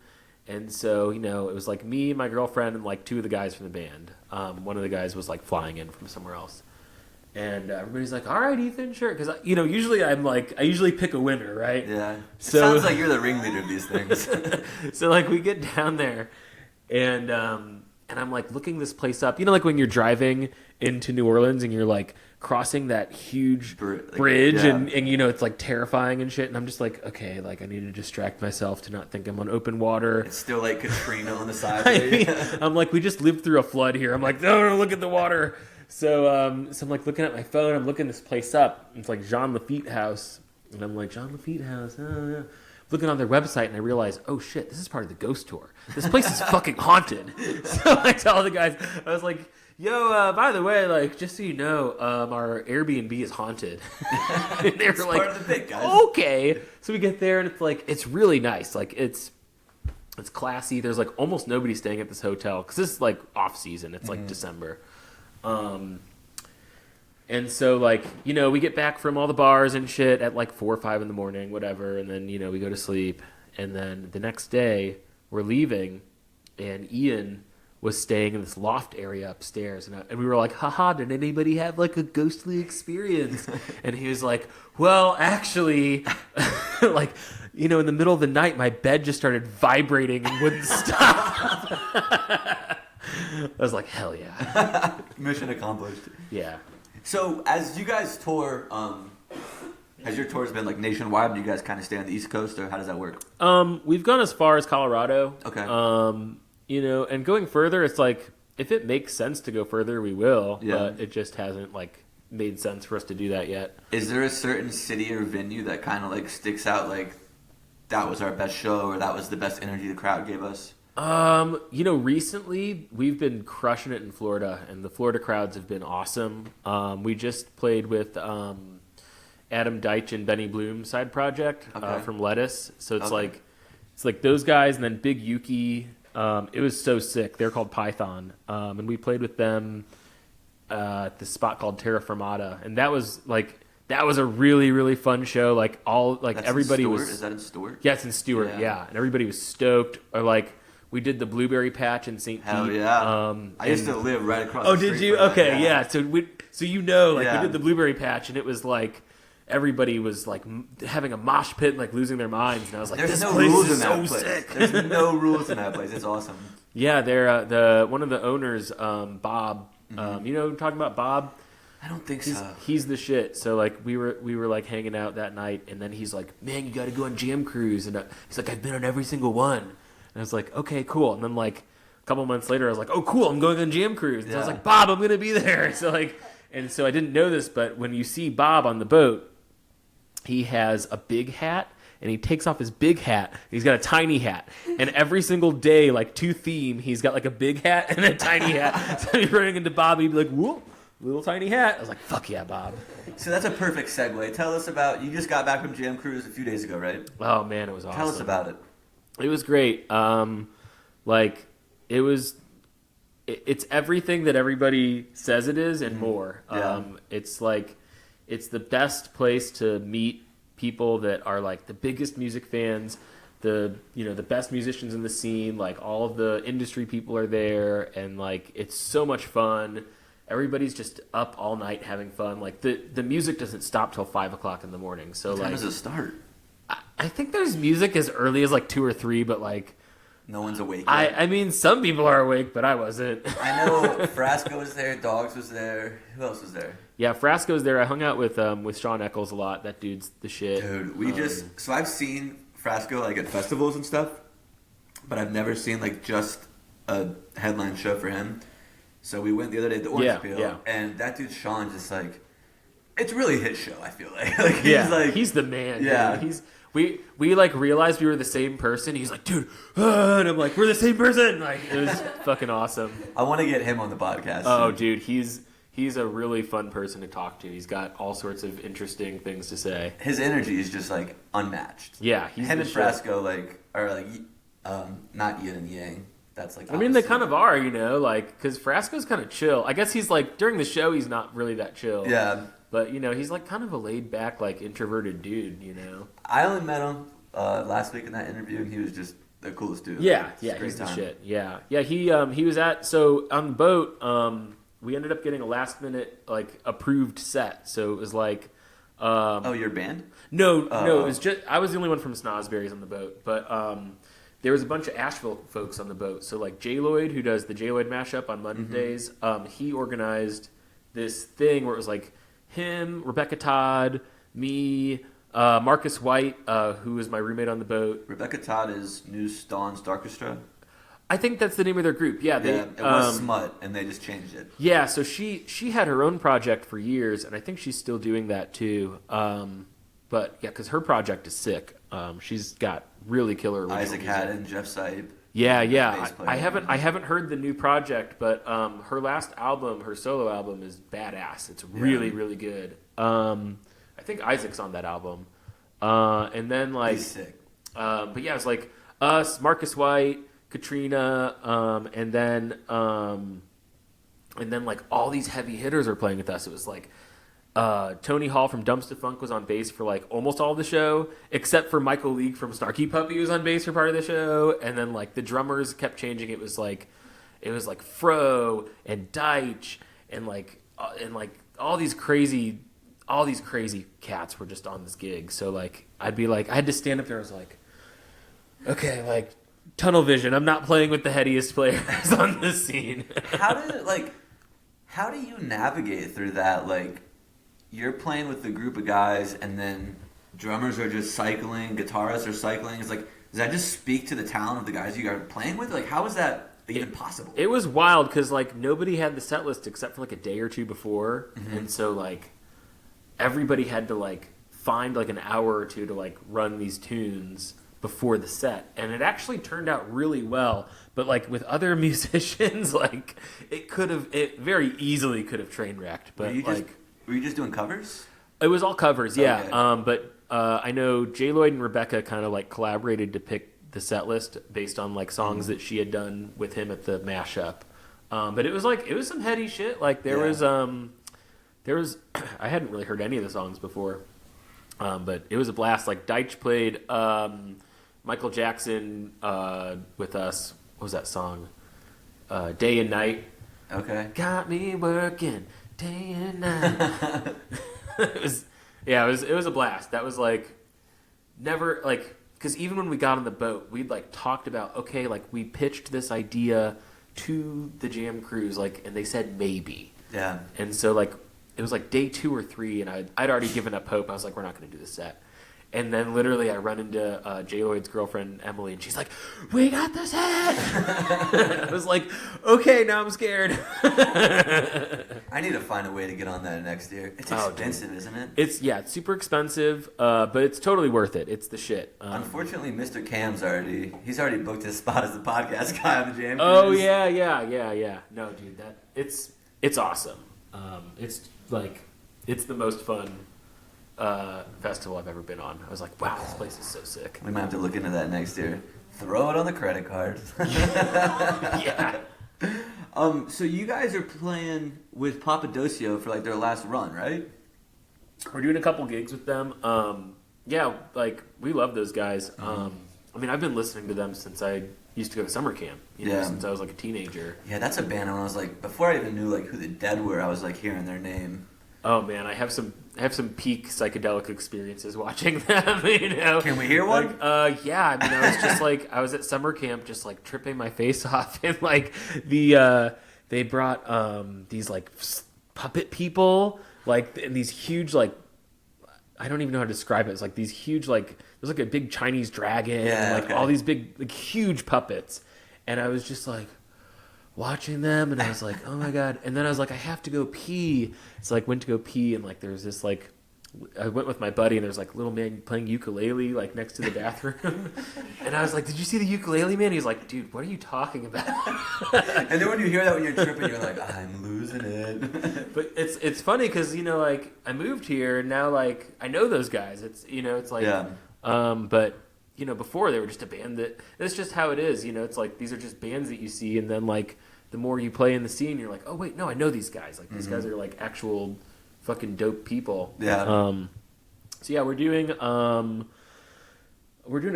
And so, it was like me, my girlfriend, and like 2 of the guys from the band. One of the guys was like flying in from somewhere else. And everybody's like, all right, Ethan, sure. Because, usually I usually pick a winner, right? Yeah. So, it sounds like you're the ringleader of these things. So, like, we get down there, and I'm, like, looking this place up. Like, when you're driving into New Orleans and you're, like, crossing that huge bridge yeah. and it's, like, terrifying and shit. And I'm just like, okay, like, I need to distract myself to not think I'm on open water. It's still, like, Katrina on the side. I'm like, we just lived through a flood here. I'm like, no, look at the water. So I'm like looking at my phone. I'm looking this place up. It's like Jean Lafitte House, and I'm like Jean Lafitte House. Yeah. Looking on their website, and I realize, oh shit, this is part of the ghost tour. This place is fucking haunted. So I tell the guys, I was like, yo, by the way, like just so you know, our Airbnb is haunted. And they were like, part of the bit, guys. Okay. So we get there, and it's like it's really nice. Like it's classy. There's like almost nobody staying at this hotel because this is like off season. It's like December. And so like, we get back from all the bars and shit at like 4 or 5 in the morning, whatever. And then, we go to sleep. And then the next day we're leaving and Ian was staying in this loft area upstairs. And we were like, haha, did anybody have like a ghostly experience? And he was like, well, actually, like, in the middle of the night, my bed just started vibrating and wouldn't stop. I was like, hell yeah. Mission accomplished. Yeah. So, as you guys tour, has your tours been like nationwide? Do you guys kind of stay on the East Coast, or how does that work? We've gone as far as Colorado. Okay. And going further, it's like, if it makes sense to go further, we will. Yeah. But it just hasn't like made sense for us to do that yet. Is there a certain city or venue that kind of like sticks out, like that was our best show, or that was the best energy the crowd gave us? Recently we've been crushing it in Florida, and the Florida crowds have been awesome. We just played with Adam Deitch and Benny Bloom side project from Lettuce. So it's like those guys, and then Big Yuki. It was so sick. They're called Python, and we played with them at this spot called Terra Firmata, and that that was a really, really fun show. Like That's everybody in Stewart? was. Is that in Stewart? Yeah, it's in Stewart. Yeah, and everybody was stoked. Or like we did the blueberry patch in St. Hell Pete. yeah! I used to live right across. Oh, the did street you? from that, Okay, yeah. So we Yeah. did the blueberry patch, and it was like everybody was like having a mosh pit and like losing their minds, and I was like, There's this no place rules is in that so place. sick. There's no rules in that place. It's awesome. Yeah, they're one of the owners, Bob. You know who I'm talking about, Bob? I don't think so. He's the shit. So like we were like hanging out that night, and then he's like, "Man, you got to go on Jam Cruise," and he's like, "I've been on every single one," and I was like, "Okay, cool." And then like a couple months later, I was like, "Oh, cool, I'm going on Jam Cruise." And so I was like, "Bob, I'm gonna be there." So like, and so I didn't know this, but when you see Bob on the boat, he has a big hat. And he takes off his big hat. He's got a tiny hat. And every single day, like to theme, he's got like a big hat and a tiny hat. So you're running into Bob, he'd be like, whoop, little tiny hat. I was like, fuck yeah, Bob. So that's a perfect segue. Tell us about, you just got back from Jam Cruise a few days ago, right? Oh, man, it was awesome. Tell us about it. It was great. It's everything that everybody says it is and more. Yeah. It's like, it's the best place to meet people that are like the biggest music fans, the best musicians in the scene, like all of the industry people are there, and like it's so much fun. Everybody's just up all night having fun. Like the music doesn't stop till 5 o'clock in the morning. So What time like, does it start? I think there's music as early as like 2 or 3, but like No one's awake yet. I mean some people are awake, but I wasn't. I know Frasco was there, Dogs was there. Who else was there? Yeah, Frasco's there. I hung out with Sean Eccles a lot. That dude's the shit. Dude, so I've seen Frasco like at festivals and stuff, but I've never seen like just a headline show for him. So we went the other day to the Orange Peel, and that dude Sean just like, it's really his show. I feel like he's the man. Yeah, dude. We like realized we were the same person. He's like, dude, and I'm like, we're the same person. Like it was fucking awesome. I want to get him on the podcast. Oh, dude, he's a really fun person to talk to. He's got all sorts of interesting things to say. His energy is just like unmatched. Yeah, he's him the and shit. Frasco like are like not yin and yang. That's like I mean, they opposite. kind of are, like, because Frasco's kind of chill. I guess he's like during the show he's not really that chill. Yeah, but he's like kind of a laid back, like introverted dude. I only met him last week in that interview, and he was just the coolest dude. Yeah, Just a great he's the time. shit. Yeah. He was at on the boat. We ended up getting a last minute like approved set, so it was like. Oh, your band? No, it was just I was the only one from Snozzberries on the boat, but there was a bunch of Asheville folks on the boat. So like J Lloyd, who does the J Lloyd mashup on Mondays, he organized this thing where it was like him, Rebecca Todd, me, Marcus White, who was my roommate on the boat. Rebecca Todd is New Dawn's Darkestra. I think that's the name of their group. Yeah, It was Smut, and they just changed it. Yeah, so she had her own project for years, and I think she's still doing that too. But yeah, because her project is sick. She's got really killer original Isaac music. Haddon, Jeff Sipe. Yeah. bass player. I haven't heard the new project, but her last album, her solo album, is badass. It's really really good. I think Isaac's on that album, and then like, He's sick. but yeah, it's like us, Marcus White, Katrina, and then like all these heavy hitters are playing with us. It was like. Tony Hall from Dumpsta Funk was on bass for like almost all of the show, except for Michael League from Snarky Puppy was on bass for part of the show, and then like the drummers kept changing. It was like Fro and Deitch and like all these crazy cats were just on this gig. So like I had to stand up there. I was like, okay, like tunnel vision. I'm not playing with the headiest players on this scene. How do you navigate through that? Like, you're playing with the group of guys, and then drummers are just cycling, guitarists are cycling. It's like, does that just speak to the talent of the guys you are playing with? Like, how is that even possible? It was wild because like nobody had the set list except for like a day or two before, and so like everybody had to like find like an hour or two to like run these tunes before the set, and it actually turned out really well. But like with other musicians, like it very easily could have train wrecked. But were you just doing covers? It was all covers, yeah. Okay. But I know J Lloyd and Rebecca kind of like collaborated to pick the set list based on like songs that she had done with him at the mashup. But it was some heady shit. Like there there was I hadn't really heard any of the songs before, but it was a blast. Like Deitch played Michael Jackson with us. What was that song? Day and Night. Okay. Got me working day and night. it was a blast. That was like never like because even when we got on the boat, we'd like talked about okay, like we pitched this idea to the jam crews, like, and they said maybe. Yeah. And so like it was like day 2 or 3, and I'd already given up hope. I was like, we're not going to do the set. And then literally I run into J. Lloyd's girlfriend, Emily, and she's like, we got the set! I was like, okay, now I'm scared. I need to find a way to get on that next year. It's expensive, isn't it? It's super expensive, but it's totally worth it. It's the shit. Unfortunately, Mr. Cam's he's already booked his spot as the podcast guy on the Jam Oh, Cruise. yeah. No, dude, it's awesome. It's the most fun festival I've ever been on. I was like, wow, this place is so sick. We might have to look into that next year. Throw it on the credit card. Yeah. So you guys are playing with Papadosio for like their last run, right? We're doing a couple gigs with them. Yeah, like we love those guys. I mean, I've been listening to them since I used to go to summer camp. You know, since I was like a teenager. Yeah, that's a band. When I was like, before I even knew like who the Dead were, I was like hearing their name. Oh man, I have some peak psychedelic experiences watching them. You know, Can we hear one? Yeah. I mean, I was just like, I was at summer camp, just like tripping my face off, and like they brought these like puppet people, like and these huge like I don't even know how to describe it. It's like these huge like there's like a big Chinese dragon, and like all these big like huge puppets, and I was just like watching them, and I was like, oh my god. And then I was like, I have to go pee. So like went to go pee, and like there's this like I went with my buddy, and there's like a little man playing ukulele like next to the bathroom. And I was like, did you see the ukulele man? He's like, dude, what are you talking about? And then when you hear that when you're tripping, you're like, I'm losing it. But it's funny because you know like I moved here, and now like I know those guys. It's you know it's like but you know, before they were just a band that's just how it is. You know, it's like these are just bands that you see, and then like the more you play in the scene, you're like, oh wait, no, I know these guys. Like these guys are like actual fucking dope people. Yeah. So yeah, we're doing a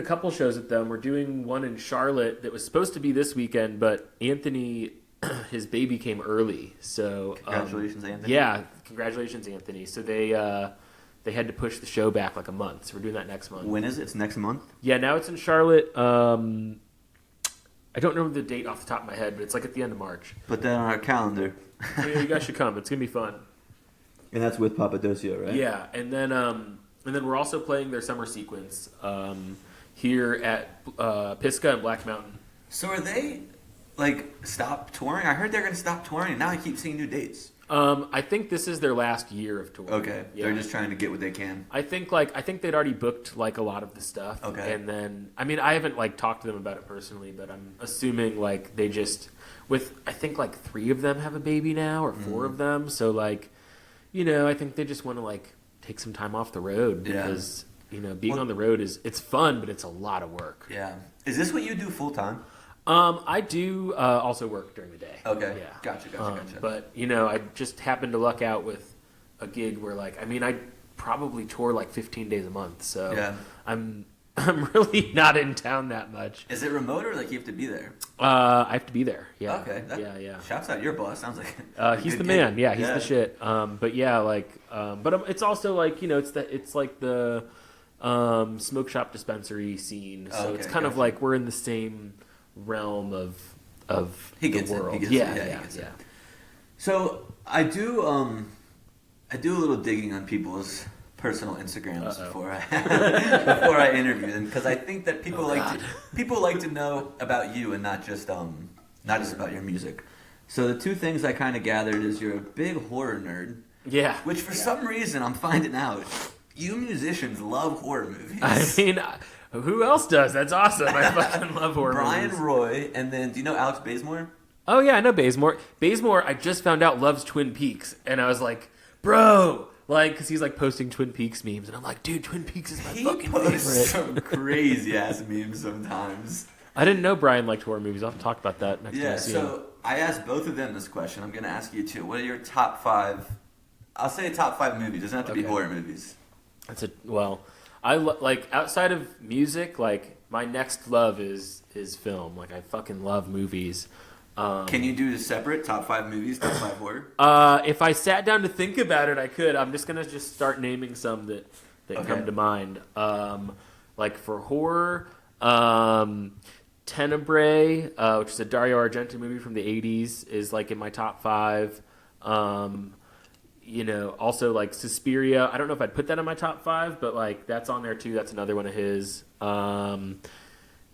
couple shows with them. We're doing one in Charlotte that was supposed to be this weekend, but Anthony, his baby came early. So Congratulations, Anthony. Yeah, congratulations, Anthony. So they had to push the show back like a month. So we're doing that next month. When is it? It's next month? Yeah, now it's in Charlotte. I don't remember the date off the top of my head, but it's like at the end of March. Put that on our calendar. Yeah, you guys should come. It's gonna be fun. And that's with Papadosio, right? Yeah, and then we're also playing their summer sequence here at Pisgah and Black Mountain. So are they like stop touring? I heard they're gonna stop touring, and now I keep seeing new dates. I think this is their last year of tour. Okay, yeah. They're just trying to get what they can. I think they'd already booked like a lot of the stuff. Okay, and then I mean I haven't like talked to them about it personally, but I'm assuming like they just I think like 3 of them have a baby now or 4 of them, so like you know I think they just want to like take some time off the road because you know being on the road it's fun, but it's a lot of work. Yeah, is this what you do full time? I do also work during the day. Okay. Yeah. Gotcha. But, you know, I just happened to luck out with a gig where, like, I mean, I probably tour, like, 15 days a month. So yeah. I'm really not in town that much. Is it remote or, like, you have to be there? I have to be there. Yeah. Okay. Yeah. Shouts out your boss. Sounds like he's the man. Yeah, he's the shit. But, yeah, like, but it's also, like, you know, it's like the smoke shop dispensary scene. So it's kind of like we're in the same realm of he gets the world. It. Yeah. So I do a little digging on people's personal Instagrams before I interview them, because I think that people like to know about you and not just about your music. So the 2 things I kind of gathered is you're a big horror nerd. Yeah. Which for some reason I'm finding out you musicians love horror movies. I mean, who else does? That's awesome. I fucking love horror Brian movies. Roy, and then do you know Alex Bazemore? Oh yeah, I know Bazemore. Bazemore, I just found out loves Twin Peaks, and I was like, bro, like, because he's like posting Twin Peaks memes, and I'm like, dude, Twin Peaks is my fucking favorite. He posts some crazy ass memes sometimes. I didn't know Brian liked horror movies. I'll have to talk about that next time I see him. So I asked both of them this question. I'm going to ask you too. What are your top 5 I'll say top 5 movies. It doesn't have to be Okay. horror movies. Like outside of music, like my next love is film. Like I fucking love movies. Can you do separate top 5 movies, top 5 horror? If I sat down to think about it, I could. I'm just gonna start naming some that Okay. come to mind. Like for horror, Tenebrae, which is a Dario Argento movie from the 80s, is like in my top 5. Also like Suspiria. I don't know if I'd put that in my top 5, but like that's on there too. That's another one of his. I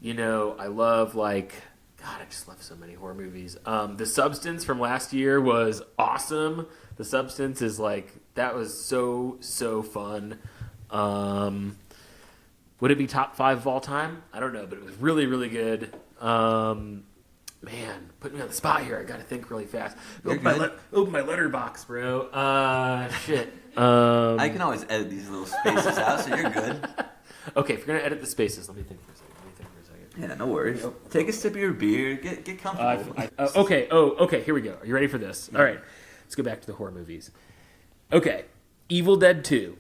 love like God. I just love so many horror movies. The Substance from last year was awesome. The Substance is like that was so fun. Would it be top 5 of all time? I don't know, but it was really, really good. Man, put me on the spot here. I got to think really fast. Open my letterbox, bro. Shit. I can always edit these little spaces out, so you're good. Okay, if you're gonna edit the spaces, let me think for a second. Yeah, no worries. Take a sip of your beer. Get comfortable. Okay. Okay. Here we go. Are you ready for this? All right. Let's go back to the horror movies. Okay. Evil Dead 2.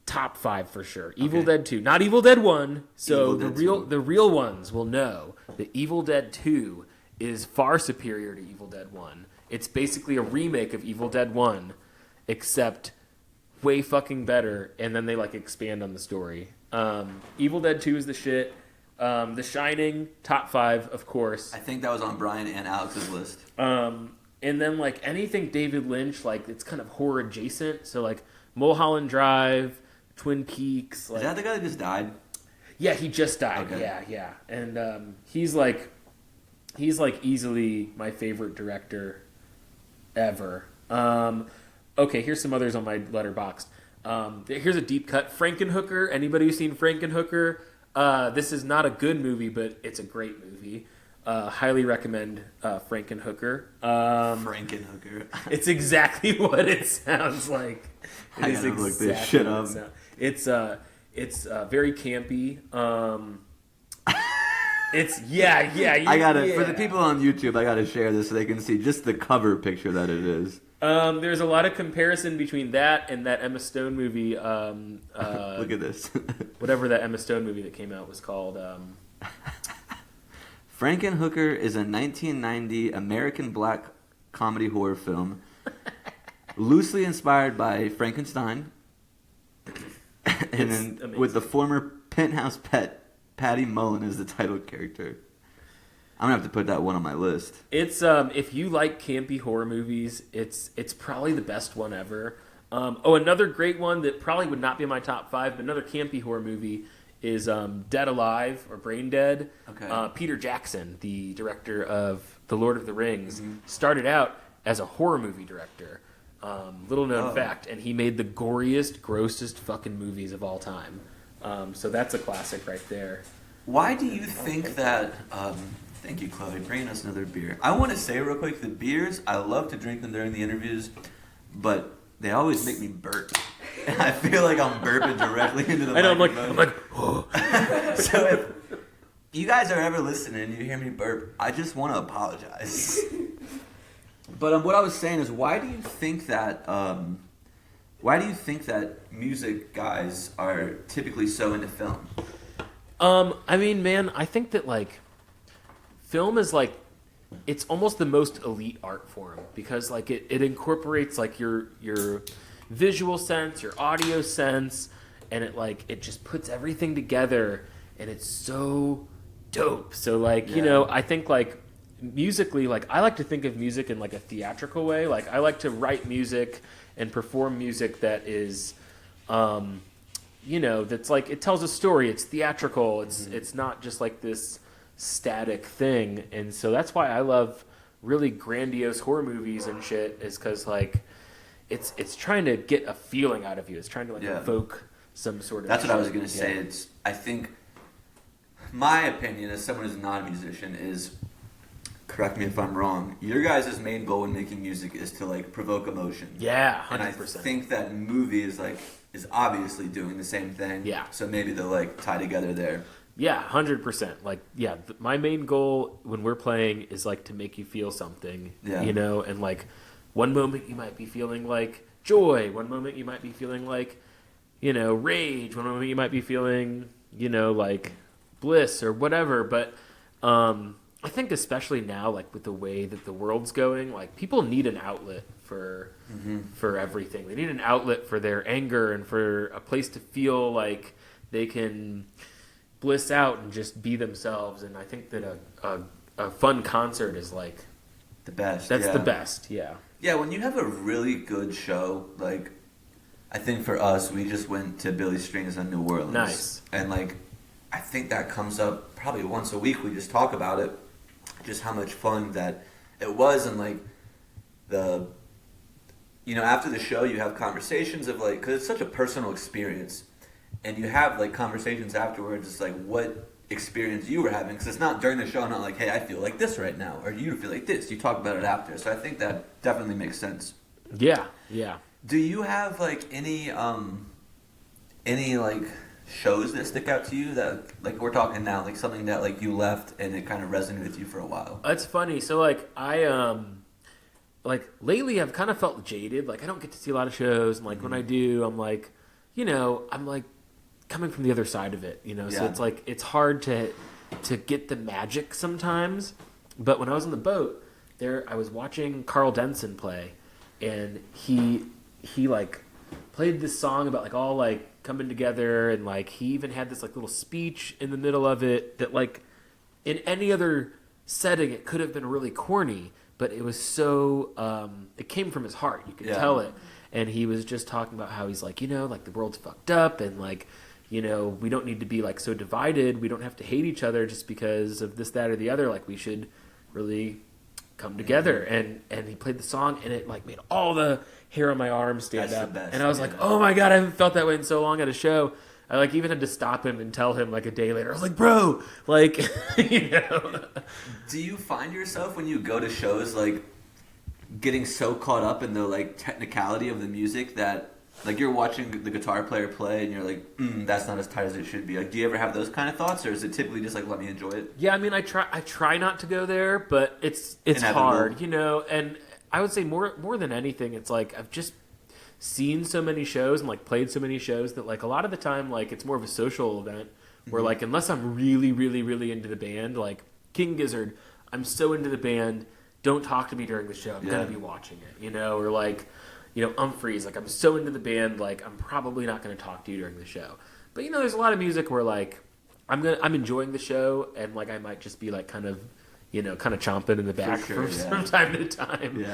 Top 5 for sure. Evil Dead 2, not Evil Dead 1. So the real ones will know that Evil Dead 2 is far superior to Evil Dead 1. It's basically a remake of Evil Dead 1, except way fucking better. And then they like expand on the story. Evil Dead 2 is the shit. The Shining, top 5, of course. I think that was on Brian and Alex's list. And then like anything David Lynch, like it's kind of horror adjacent. So like Mulholland Drive, Twin Peaks. Like, Is that the guy that just died? Yeah, he just died. Okay. Yeah. And he's like easily my favorite director ever. Okay, here's some others on my letterboxd. Here's a deep cut. Frankenhooker. Anybody who's seen Frankenhooker? This is not a good movie, but it's a great movie. Highly recommend Frankenhooker. Frankenhooker. It's exactly what it sounds like. I gotta look this shit up. It's very campy. It's I gotta for the people on YouTube. I gotta share this so they can see just the cover picture that it is. There's a lot of comparison between that and that Emma Stone movie. Look at this. Whatever that Emma Stone movie that came out was called. Frankenhooker is a 1990 American black comedy horror film, loosely inspired by Frankenstein, and then with the former Penthouse pet Patty Mullen as the title character. I'm gonna have to put that one on my list. It's if you like campy horror movies, it's probably the best one ever. Another great one that probably would not be in my top 5, but another campy horror movie is Dead Alive or Brain Dead. Okay. Peter Jackson, the director of The Lord of the Rings, started out as a horror movie director. Little known fact, and he made the goriest, grossest fucking movies of all time. So that's a classic right there. Why do you think that? Thank you, Chloe, bringing us another beer. I want to say real quick, the beers, I love to drink them during the interviews, but they always make me burp. And I feel like I'm burping directly into the microphone. I'm like, oh. So if you guys are ever listening and you hear me burp, I just want to apologize. But what I was saying is, why do you think that music guys are typically so into film? I mean, man, I think that like film is like it's almost the most elite art form because like it incorporates like your visual sense, your audio sense, and it just puts everything together, and it's so dope. So like I think like musically, like I like to think of music in like a theatrical way. Like I like to write music and perform music that is that's like it tells a story. It's theatrical. It's not just like this static thing. And so that's why I love really grandiose horror movies and shit. Is because like it's trying to get a feeling out of you. It's trying to like evoke some sort of. That's what I was gonna say. I think my opinion as someone who's not a musician is. Correct me if I'm wrong. Your guys' main goal in making music is to like provoke emotion. Yeah, 100%. And I think that movie is obviously doing the same thing. Yeah. So maybe they'll like tie together there. Yeah, 100%. Like, yeah, my main goal when we're playing is like to make you feel something. Yeah. And like one moment you might be feeling like joy. One moment you might be feeling like, rage. One moment you might be feeling, like bliss or whatever. But I think especially now, like with the way that the world's going, like people need an outlet for everything. They need an outlet for their anger and for a place to feel like they can bliss out and just be themselves. And I think that a fun concert is like the best. That's the best. Yeah. Yeah, when you have a really good show, like I think for us, we just went to Billy Strings in New Orleans. Nice. And like I think that comes up probably once a week. We just talk about it, just how much fun that it was, and like after the show, you have conversations of like, because it's such a personal experience, and you have like conversations afterwards. It's like what experience you were having, because it's not during the show, not like, hey, I feel like this right now, or you feel like this. You talk about it after, so I think that definitely makes sense. Yeah. Do you have like any like shows that stick out to you that like we're talking now, like something that like you left and it kind of resonated with you for a while? It's funny. So like I like lately I've kind of felt jaded. Like I don't get to see a lot of shows, and like when I do, I'm like, I'm like coming from the other side of it, So it's like it's hard to get the magic sometimes. But when I was on the boat there, I was watching Carl Denson play, and he like played this song about like all like coming together, and like he even had this like little speech in the middle of it that like in any other setting it could have been really corny, but it was so it came from his heart. You could tell it. And he was just talking about how he's like, like the world's fucked up, and like, we don't need to be like so divided. We don't have to hate each other just because of this, that, or the other. Like we should really come together. And he played the song, and it like made all the hair on my arm stand up. And I was like, oh my God, I haven't felt that way in so long at a show. I like even had to stop him and tell him like a day later. I was like, bro, like, Do you find yourself when you go to shows like getting so caught up in the like technicality of the music that like you're watching the guitar player play and you're like, that's not as tight as it should be? Like, do you ever have those kind of thoughts, or is it typically just like let me enjoy it? Yeah, I mean, I try not to go there, but it's hard, And I would say more than anything, it's like I've just seen so many shows and like played so many shows that like a lot of the time like it's more of a social event where like unless I'm really really really into the band, like King Gizzard, I'm so into the band, don't talk to me during the show, I'm gonna be watching it, or like Umphreys, like I'm so into the band, like I'm probably not gonna talk to you during the show. But there's a lot of music where like I'm enjoying the show, and like I might just be like kind of chomping in the back from time to time.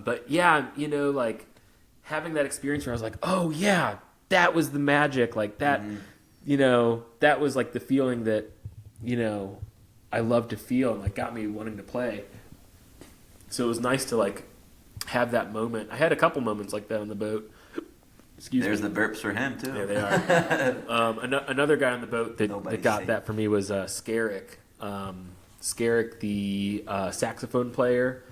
But yeah, like having that experience where I was like, oh yeah, that was the magic, like that, that was like the feeling that, I love to feel, and like got me wanting to play. So it was nice to like have that moment. I had a couple moments like that on the boat. There's the burps for him too. Yeah, they are. Another guy on the boat that got that for me was Skerrick. Skerrick, the saxophone player.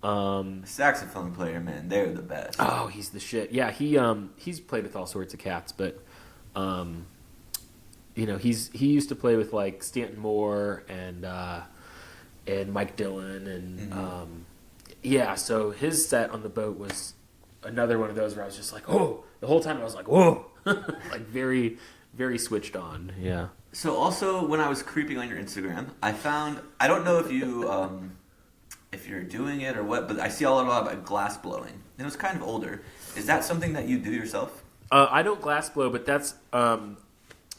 Saxophone player, man, they're the best. Oh, he's the shit. Yeah, he's played with all sorts of cats, but he used to play with like Stanton Moore and Mike Dillon, and so his set on the boat was another one of those where I was just like, oh, the whole time I was like, whoa, like very, very switched on. Yeah. So also when I was creeping on your Instagram, I found, I don't know if you if you're doing it or what, but I see a lot about glass blowing. And it was kind of older. Is that something that you do yourself? I don't glass blow, but that's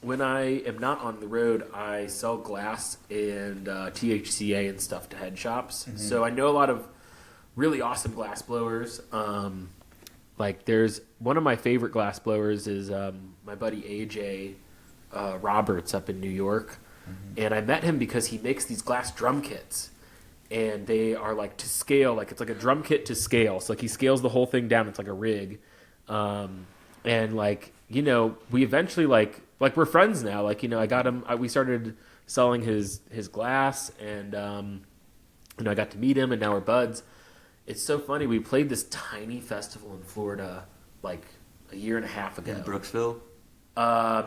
when I am not on the road, I sell glass and THCA and stuff to head shops. So I know a lot of really awesome glass blowers. Like there's one of my favorite glass blowers is my buddy AJ Roberts up in New York. And I met him because he makes these glass drum kits. And they are like to scale, like it's like a drum kit to scale. So like he scales the whole thing down. It's like a rig. And like, we eventually like we're friends now. Like, I got him, we started selling his glass, and, I got to meet him, and now we're buds. It's so funny. We played this tiny festival in Florida like a year and a half ago. In Brooksville?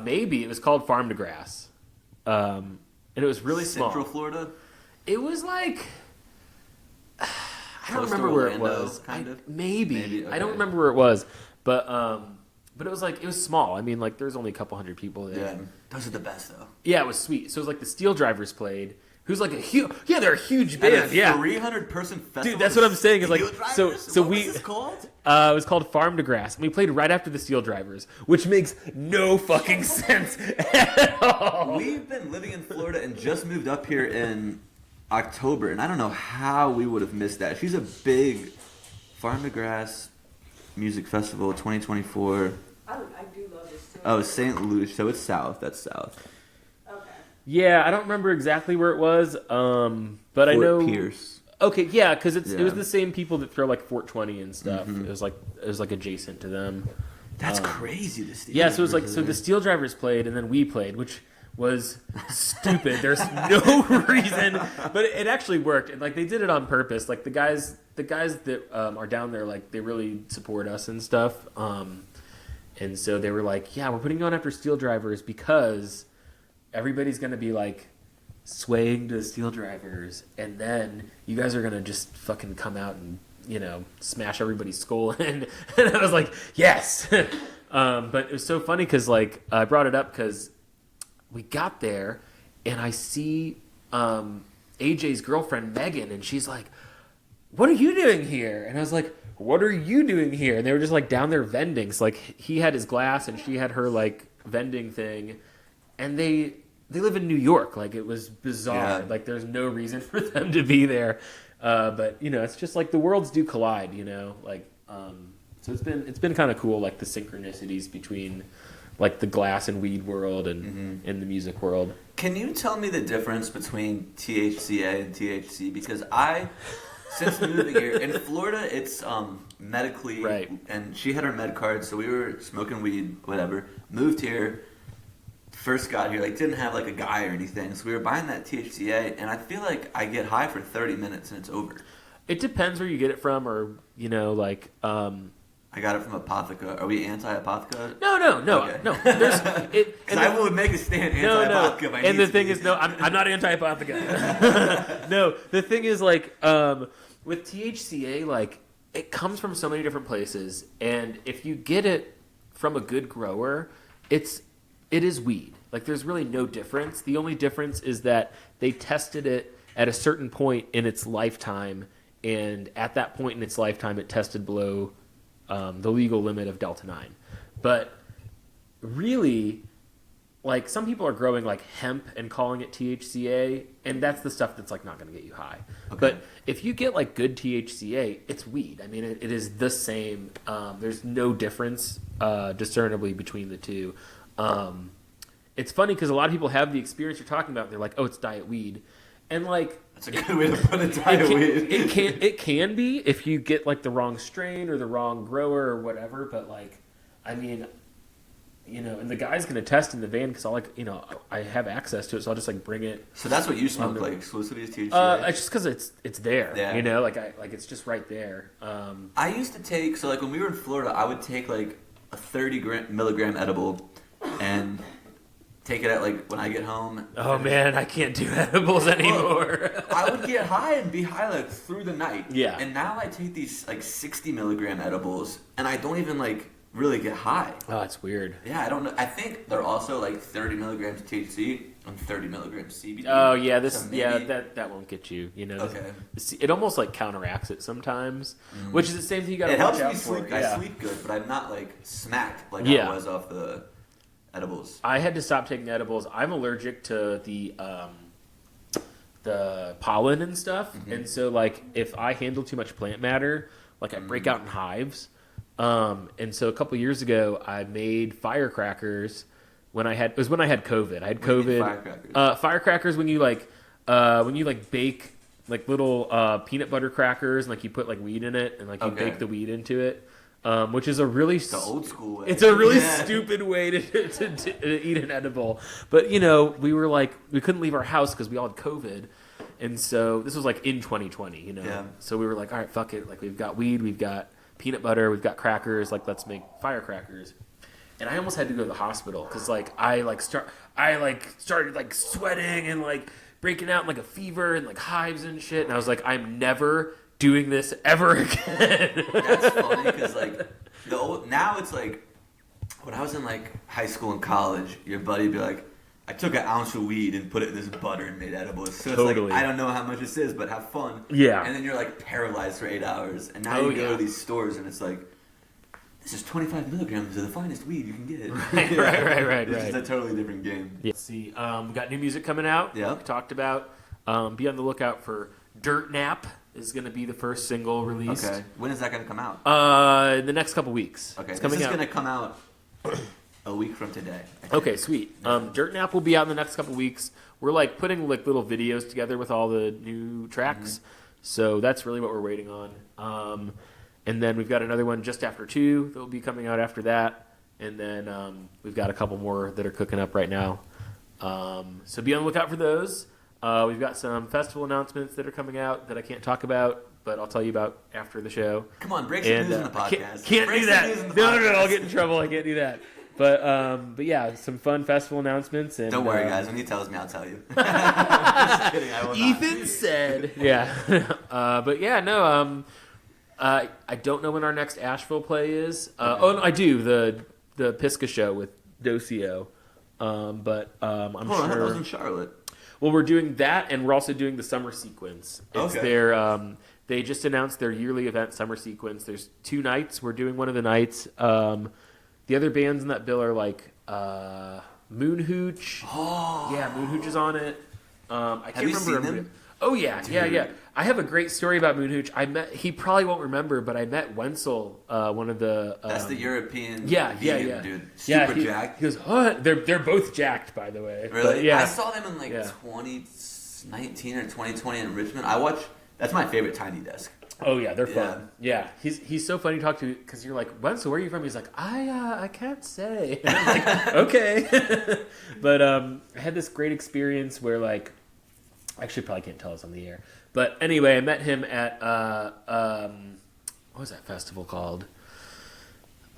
Maybe. It was called Farm to Grass. And it was really small. Central Florida? It was like, I I don't Close to remember where it Orlando, was. kind of? Maybe. Okay. I don't remember where it was, but it was like it was small. I mean, like there's only a couple hundred people there. Yeah, those are the best though. Yeah, it was sweet. So it was like the Steel Drivers played, who's like a huge. Yeah, they're a huge band. Yeah, 300-person festival. dude, that's what I'm saying. Is like Steel Drivers? so What we. was this called? It was called Farm to Grass, and we played right after the Steel Drivers, which makes no fucking sense at all. We've been living in Florida and just moved up here in October, and I don't know how we would have missed that. She's a big Farm to Grass Music Festival 2024. I do love this too. Oh, St. Louis. So it's south. That's south. Okay. Yeah, I don't remember exactly where it was, but I Fort know. Pierce. Okay, yeah, because it Yeah. was the same people that throw like Fort 20 and stuff. It was like adjacent to them. That's crazy. The Steel Yeah, so it was like Drivers so are the there. Steel Drivers played and then we played, which was stupid. There's no reason, but it actually worked. And like they did it on purpose. Like the guys that are down there, like they really support us and stuff. And so they were like, yeah, we're putting you on after Steel Drivers because everybody's gonna be like swaying to the Steel Drivers, and then you guys are gonna just fucking come out and smash everybody's skull in. And I was like, yes. But it was so funny because like I brought it up because we got there and I see AJ's girlfriend Megan, and she's like, what are you doing here? And I was like, what are you doing here? And they were just like down there vending. So like he had his glass and she had her like vending thing, and they live in New York. Like it was bizarre. Yeah. Like there's no reason for them to be there. But it's just like the worlds do collide, like so it's been kind of cool, like the synchronicities between like the glass and weed world and the music world. Can you tell me the difference between THCA and THC? Because since moving here in Florida, it's medically Right. And she had her med card, so we were smoking weed, whatever. Moved here, first got here, like didn't have like a guy or anything, so we were buying that THCA, and I feel like I get high for 30 minutes and it's over. It depends where you get it from, or like. I got it from Apotheca. Are we anti-Apotheca? No. Okay. There's it. Because I would make a stand No. anti-Apotheca if I And need the to thing be. is, no, I'm not anti-Apotheca. No, the thing is, like, with THCA, like, it comes from so many different places, and if you get it from a good grower, it is weed. Like, there's really no difference. The only difference is that they tested it at a certain point in its lifetime, and at that point in its lifetime, it tested below the legal limit of Delta 9. But really, like, some people are growing like hemp and calling it THCA, and that's the stuff that's like not going to get you high. Okay. But if you get like good THCA, it's weed. I mean, it is the same. There's no difference discernibly between the two. It's funny because a lot of people have the experience you're talking about. They're like, oh, it's diet weed. And like, That's a good way to put it, diet weed. it can be if you get like the wrong strain or the wrong grower or whatever. But like, I mean, and the guy's gonna test in the van because I have access to it, so I'll just like bring it. So that's what you smoke, like exclusively is THCA? It's just because it's there. Yeah. Like it's just right there. I used to take, so like when we were in Florida, I would take like a 30 milligram edible and take it at like when I get home. Oh man, I can't do edibles anymore. I would get high and be high like through the night. Yeah. And now I take these like 60 milligram edibles and I don't even like really get high. Oh, it's weird. Yeah, I don't know. I think they're also like 30 milligrams THC and 30 milligrams CBD. Oh yeah, So maybe- that won't get you. Okay. It almost like counteracts it sometimes, which is the same thing you got to It watch helps out me for. sleep. Yeah. I sleep good, but I'm not like smacked like Yeah. I was off the edibles. I had to stop taking edibles. I'm allergic to the pollen and stuff, and so like if I handle too much plant matter, like I break out in hives. And so a couple years ago, I made firecrackers when I had COVID. I had What do you mean COVID. Firecrackers when you bake like little peanut butter crackers, and like you put like weed in it, and like you Okay. bake the weed into it. Which is a really The old school way. it's a really Yeah. stupid way to eat an edible. But we couldn't leave our house because we all had COVID, and so this was like in 2020. Yeah. So we were like, all right, fuck it. Like we've got weed, we've got peanut butter, we've got crackers. Like let's make firecrackers. And I almost had to go to the hospital because I started like sweating and like breaking out in like a fever and like hives and shit. And I was like, I'm never doing this ever again. That's funny because like now it's like when I was in like high school and college, your buddy would be like, I took an ounce of weed and put it in this butter and made edibles. So it's like, I don't know how much this is, but have fun. Yeah. And then you're like paralyzed for 8 hours. And now you go to these stores and it's like, this is 25 milligrams of the finest weed you can get. Right. It's just a totally different game. Yeah. Let's see. We got new music coming out. Yeah. We talked about. Be on the lookout for Dirt Nap is going to be the first single released. Okay. When is that going to come out? In the next couple weeks. Okay. It's This coming is out. going to come out a week from today. Okay, sweet. Dirt Nap will be out in the next couple weeks. We're like putting like little videos together with all the new tracks. So that's really what we're waiting on. And then we've got another one just after 2 that will be coming out after that. And then we've got a couple more that are cooking up right now. So be on the lookout for those. We've got some festival announcements that are coming out that I can't talk about, but I'll tell you about after the show. Come on, break some news in the podcast. Can't do that. No, I'll get in trouble. I can't do that. But yeah, some fun festival announcements. And don't worry, guys. When he tells me, I'll tell you. Just kidding. I will Ethan said. Yeah. But yeah, no. I don't know when our next Asheville play is. Oh, no, I do. The Pisca show with Docio. But I'm sure. That was in Charlotte. Well, we're doing that, and we're also doing the Summer Sequence. It's their. They just announced their yearly event, Summer Sequence. There's 2 nights. We're doing one of the nights. The other bands in that bill are like Moon Hooch. Oh. Yeah, Moon Hooch is on it. I can't Have you remember. seen them? Oh yeah, yeah. I have a great story about Moon Hooch. He probably won't remember, but I met Wenzel, one of the. That's the European. Yeah, vegan dude. Yeah, Super jacked. He goes, what? They're both jacked, by the way. Really? But, yeah. I saw them in 2019 or 2020 in Richmond. That's my favorite Tiny Desk. Oh yeah, they're fun. Yeah, he's so funny to talk to because you're like, Wenzel, where are you from? He's like, I can't say. And I'm like, okay. But I had this great experience where like, actually probably can't tell us on the air. But anyway, I met him at what was that festival called?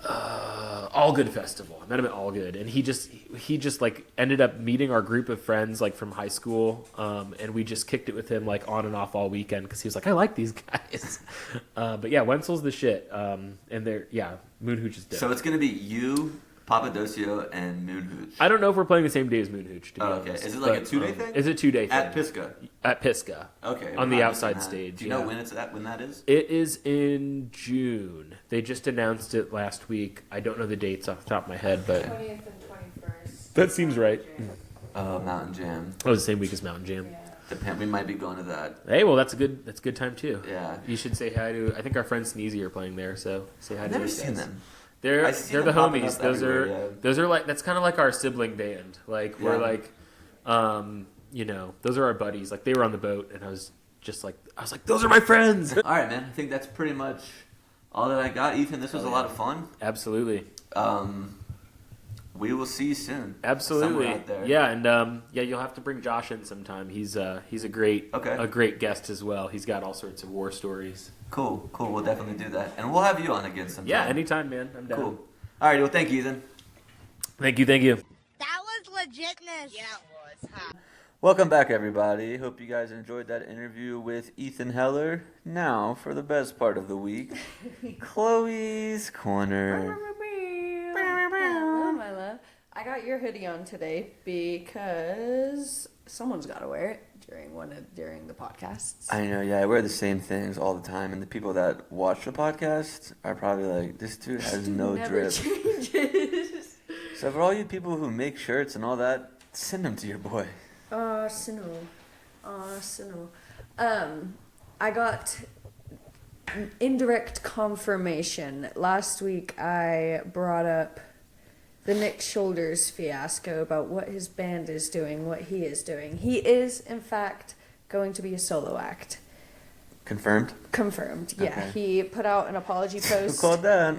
All Good Festival. I met him at All Good, and he just like ended up meeting our group of friends like from high school, and we just kicked it with him like on and off all weekend because he was like, I like these guys. But yeah, Wenzel's the shit, and Moon Hooch is dope. So it's gonna be you, Papa Docio, and Moon Hooch. I don't know if we're playing the same day as Moon Hooch. To be okay. honest. Is it like a 2-day thing? It's a 2-day thing At Pisca. At Pisca. Okay. On the outside stage. Do you know when that is? It is in June. They just announced it last week. I don't know the dates off the top of my head, but 20th and 21st. that seems right. Mountain Jam. Oh, it's the same week as Mountain Jam. Yeah. We might be going to that. Hey, well, that's a good time too. Yeah. You should say hi to. I think our friends Sneezy are playing there, so say hi I've to never those seen guys. them. They're them the popping homies. up Those everywhere, are those are like that's kind of like our sibling band. Like we're like, those are our buddies. Like they were on the boat, and I was like, those are my friends. All right, man. I think that's pretty much all that I got. Ethan, this was a lot of fun. Absolutely. We will see you soon. Absolutely. Somewhere out there. Yeah, and you'll have to bring Josh in sometime. He's a great guest as well. He's got all sorts of war stories. Cool. We'll definitely do that, and we'll have you on again sometime. Yeah, anytime, man. I'm down. Cool. All right. Well, thank you, Ethan. Thank you. That was legitness. Yeah, it was. Huh? Welcome back, everybody. Hope you guys enjoyed that interview with Ethan Heller. Now, for the best part of the week, Chloe's Corner. Hello, my love. I got your hoodie on today because someone's got to wear it during the podcasts. I know, yeah, I wear the same things all the time, and the people that watch the podcast are probably like, this dude has no Never drip. changes. So for all you people who make shirts and all that, send them to your boy. Sino. I got indirect confirmation. Last week I brought up the Nick Shoulders fiasco about what his band is doing, what he is doing. He is, in fact, going to be a solo act. Confirmed? Confirmed, yeah. Okay. He put out an apology Who post. called that?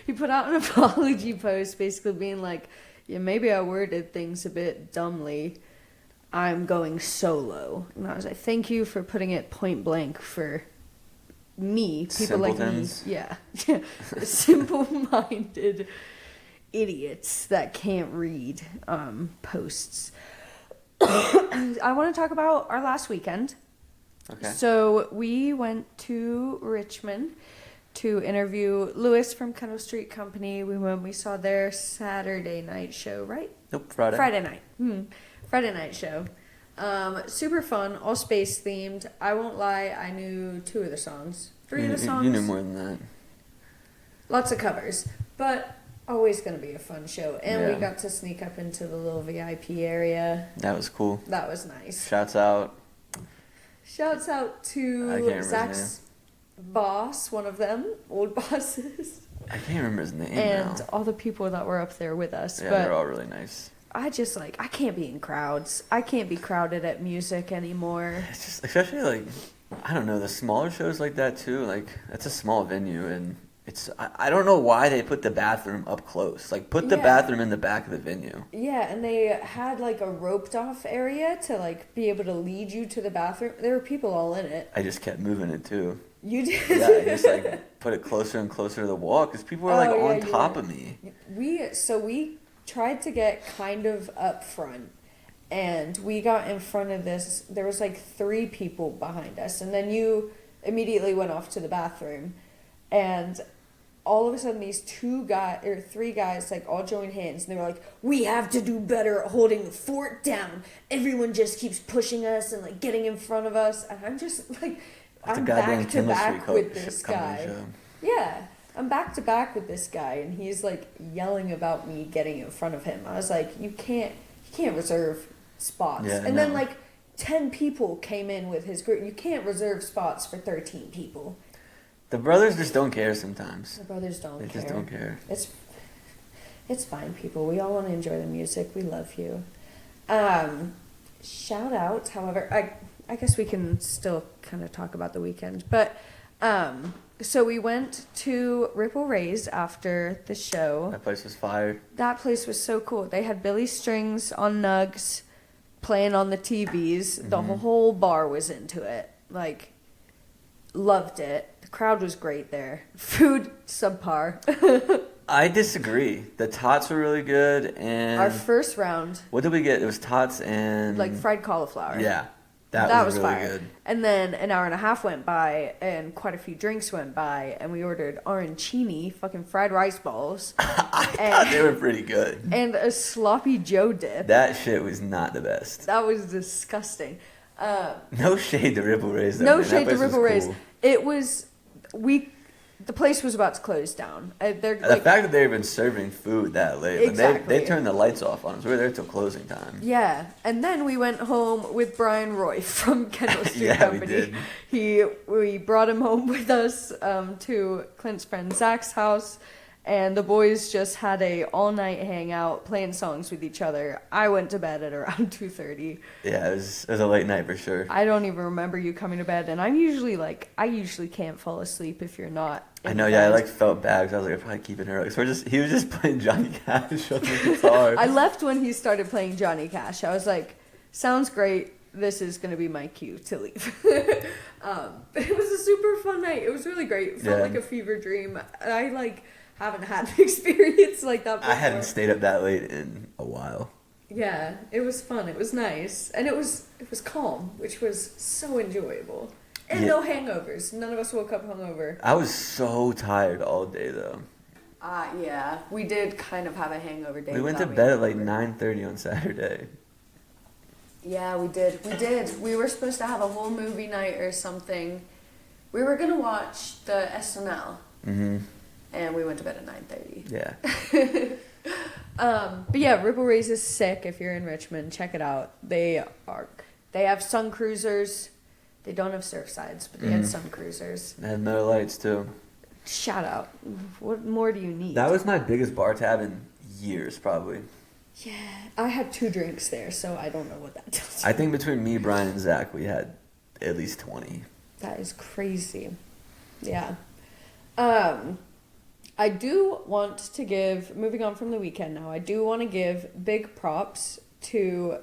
He put out an apology post basically being like, yeah, maybe I worded things a bit dumbly. I'm going solo. And I was like, thank you for putting it point blank for me. People Simpletons. like me. Yeah. Simple-minded idiots that can't read posts. I want to talk about our last weekend. Okay. So we went to Richmond to interview Lewis from Kettle Street Company. We saw their Saturday night show, right? Nope, Friday. Friday night. Friday night show. Super fun, all space themed. I won't lie, I knew 2 of the songs. 3 of the songs. You knew more than that. Lots of covers. But always going to be a fun show. And Yeah. we got to sneak up into the little VIP area. That was cool. That was nice. Shouts out. Shouts out I can't remember to his Zach's boss, one of them, old bosses. I can't remember his name And now. all the people that were up there with us. Yeah, but they're all really nice. I just I can't be in crowds. I can't be crowded at music anymore. It's just, especially like, I don't know, the smaller shows like that too. Like, it's a small venue, and I don't know why they put the bathroom up close. Like, put the Yeah. bathroom in the back of the venue. Yeah, and they had a roped off area to be able to lead you to the bathroom. There were people all in it. I just kept moving it too. You did. Yeah, I just put it closer and closer to the wall because people were Oh, yeah, on you top were. of me. We tried to get kind of up front, and we got in front of this. There was 3 people behind us, and then you immediately went off to the bathroom, and all of a sudden these 3 guys all joined hands, and they were like, "We have to do better at holding the fort down. Everyone just keeps pushing us and getting in front of us," and I'm just I'm goddamn back to back chemistry with this company guy. show. Yeah, I'm back to back with this guy, and he's yelling about me getting in front of him. I was like, you can't reserve spots. Yeah, and no. then 10 people came in with his group. You can't reserve spots for 13 people. The brothers just don't care sometimes. The brothers don't They care. just don't care. It's fine, people. We all want to enjoy the music. We love you. Shout out, however, I guess we can still kind of talk about the weekend, but so we went to Ripple Rays after the show. That place was fire. That place was so cool. They had Billy Strings on Nugs playing on the TVs. The whole bar was into it. Loved it. The crowd was great there. Food, subpar. I disagree. The tots were really good, and Our first round, what did we get? It was tots and fried cauliflower. Yeah, that was really fire. good. And then an hour and a half went by, and quite a few drinks went by, and we ordered arancini, fucking fried rice balls, I thought they were pretty good. and a sloppy Joe dip. That shit was not the best. That was disgusting. No shade to Ripple Rays. Though, No man. That shade to place was Ripple Rays. cool. It was the place was about to close down. They're The fact that they've been serving food that late, Exactly. they turned the lights off on us. We were there till closing time. yeah, and then we went home with Brian Roy from Kendall Street Yeah, we Company. did. We brought him home with us to Clint's friend Zach's house, and the boys just had a all night hangout playing songs with each other. I went to bed at around 2:30. Yeah, it was a late night for sure. I don't even remember you coming to bed, and I'm usually I usually can't fall asleep if you're not. I in know, yeah, I bed. felt bad because I was I'm probably keeping her up. So he was just playing Johnny Cash on the guitar. I left when he started playing Johnny Cash. I was like, sounds great. This is going to be my cue to leave. It was a super fun night. It was really great. It felt Yeah. like a fever dream. I haven't had an experience like that before. I hadn't stayed up that late in a while. Yeah, it was fun. It was nice. And it was calm, which was so enjoyable. And Yeah. no hangovers. None of us woke up hungover. I was so tired all day though. Yeah. We did kind of have a hangover day. We went to without bed at being hungover. 9:30 on Saturday. Yeah, we did. We were supposed to have a whole movie night or something. We were going to watch the SNL. Mm-hmm. And we went to bed at 9:30. Yeah. But yeah, Ripple Rays is sick. If you're in Richmond, check it out. They have sun cruisers. They don't have surf sides, but they had sun cruisers. They had Miller Lights too. Shout out. What more do you need? That was my biggest bar tab in years, probably. Yeah, I had 2 drinks there, so I don't know what that tells you. I think between me, Brian, and Zach, we had at least 20. That is crazy. Yeah. I do want to give, moving on from the weekend now, I do want to give big props to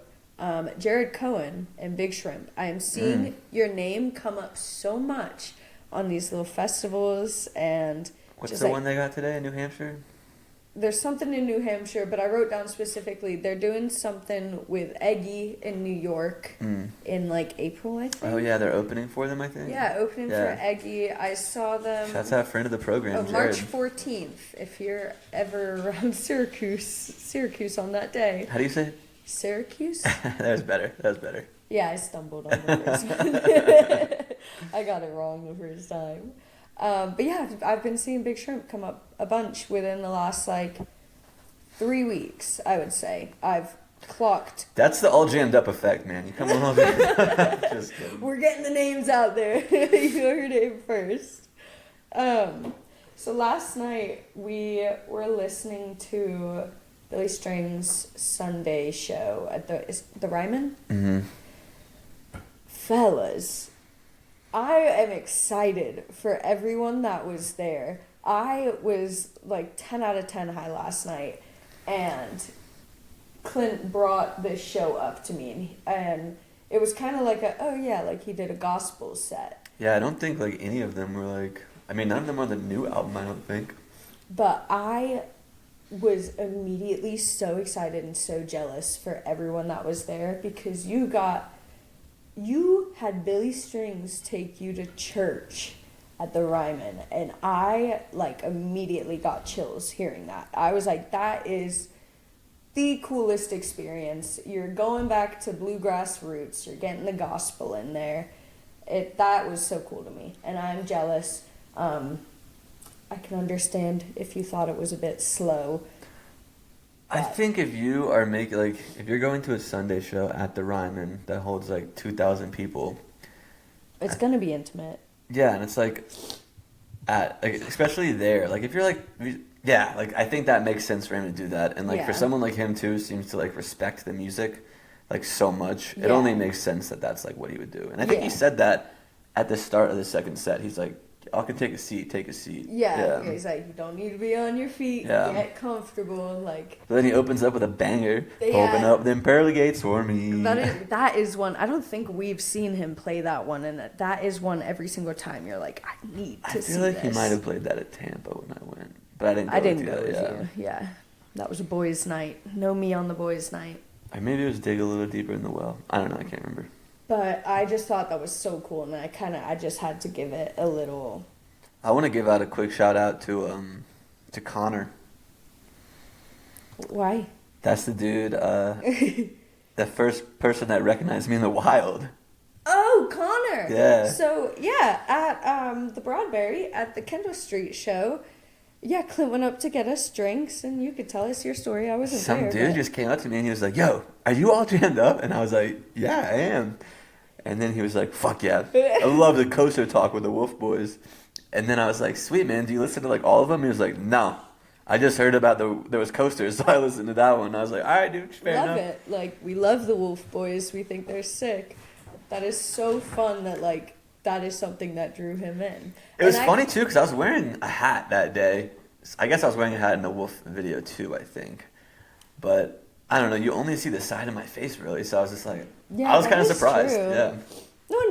Jared Cohen and Big Shrimp. I am seeing your name come up so much on these little festivals and What's just the one they got today in New Hampshire? there's something in New Hampshire, but I wrote down specifically they're doing something with Eggy in New York in like April, I think. Oh yeah, they're opening for them, I think. Yeah, opening for Eggy. I saw them. Shouts out friend of the program, March Jared. 14th. If you're ever around Syracuse on that day. How do you say it? Syracuse? That was better. Yeah, I stumbled on the first one. I got it wrong the first time. But yeah, I've been seeing Big Shrimp come up a bunch within the last, like, 3 weeks, I would say. I've clocked. That's the all jammed up effect, man. You come along. Just kidding. We're getting the names out there. You heard it first. So last night, we were listening to Billy String's Sunday show at the Ryman. Mm-hmm. Fellas, I am excited for everyone that was there. I was like 10 out of 10 high last night, and Clint brought this show up to me, and it was kind of like like he did a gospel set. Yeah, I don't think like any of them were like. I mean, none of them are on the new album. I don't think. But I was immediately so excited and so jealous for everyone that was there, because you had Billy Strings take you to church at the Ryman, and I like immediately got chills hearing that. I was like, that is the coolest experience. You're going back to bluegrass roots. You're getting the gospel in there. That was so cool to me, and I'm jealous. I can understand if you thought it was a bit slow. I think if you are if you're going to a Sunday show at the Ryman that holds like 2,000 people, it's gonna be intimate. Yeah, and it's like especially there. Like if you're like, yeah, like I think that makes sense for him to do that, and like for someone like him too, seems to like respect the music like so much. It only makes sense that that's like what he would do, and I think he said that at the start of the second set. He's like, "I can take a seat, take a seat." Yeah, he's like, you don't need to be on your feet. Get comfortable, like. But then he opens up with a banger. Open up them pearly gates for me. That is one. I don't think we've seen him play that one, and that is one every single time. You're like, I need to see this. I feel like he might have played that at Tampa when I went, but I didn't go with you. Yeah, that was a boys' night. No me on the boys' night. Or maybe it was dig a little deeper in the well. I don't know. I can't remember. But I just thought that was so cool, and I just had to give it a little. I want to give out a quick shout out to Connor. Why? That's the dude, the first person that recognized me in the wild. Oh, Connor. Yeah. So yeah, at the Broadberry at the Kendall Street show. Yeah, Clint went up to get us drinks, and you could tell us your story. I wasn't there. Some dude just came up to me, and he was like, "Yo, are you all jammed up?" And I was like, "Yeah, I am." And then he was like, "Fuck yeah, I love the coaster talk with the Wolf Boys." And then I was like, "Sweet, man, do you listen to like all of them?" He was like, "No, I just heard about there was coasters, so I listened to that one." And I was like, "All right, dude, fair enough." Love it. Like, we love the Wolf Boys. We think they're sick. That is so fun that like that is something that drew him in. It was funny too, because I was wearing a hat that day. I guess I was wearing a hat in the Wolf video too, I think. But I don't know, you only see the side of my face really, so I was just like, I was kind of surprised. True. Yeah.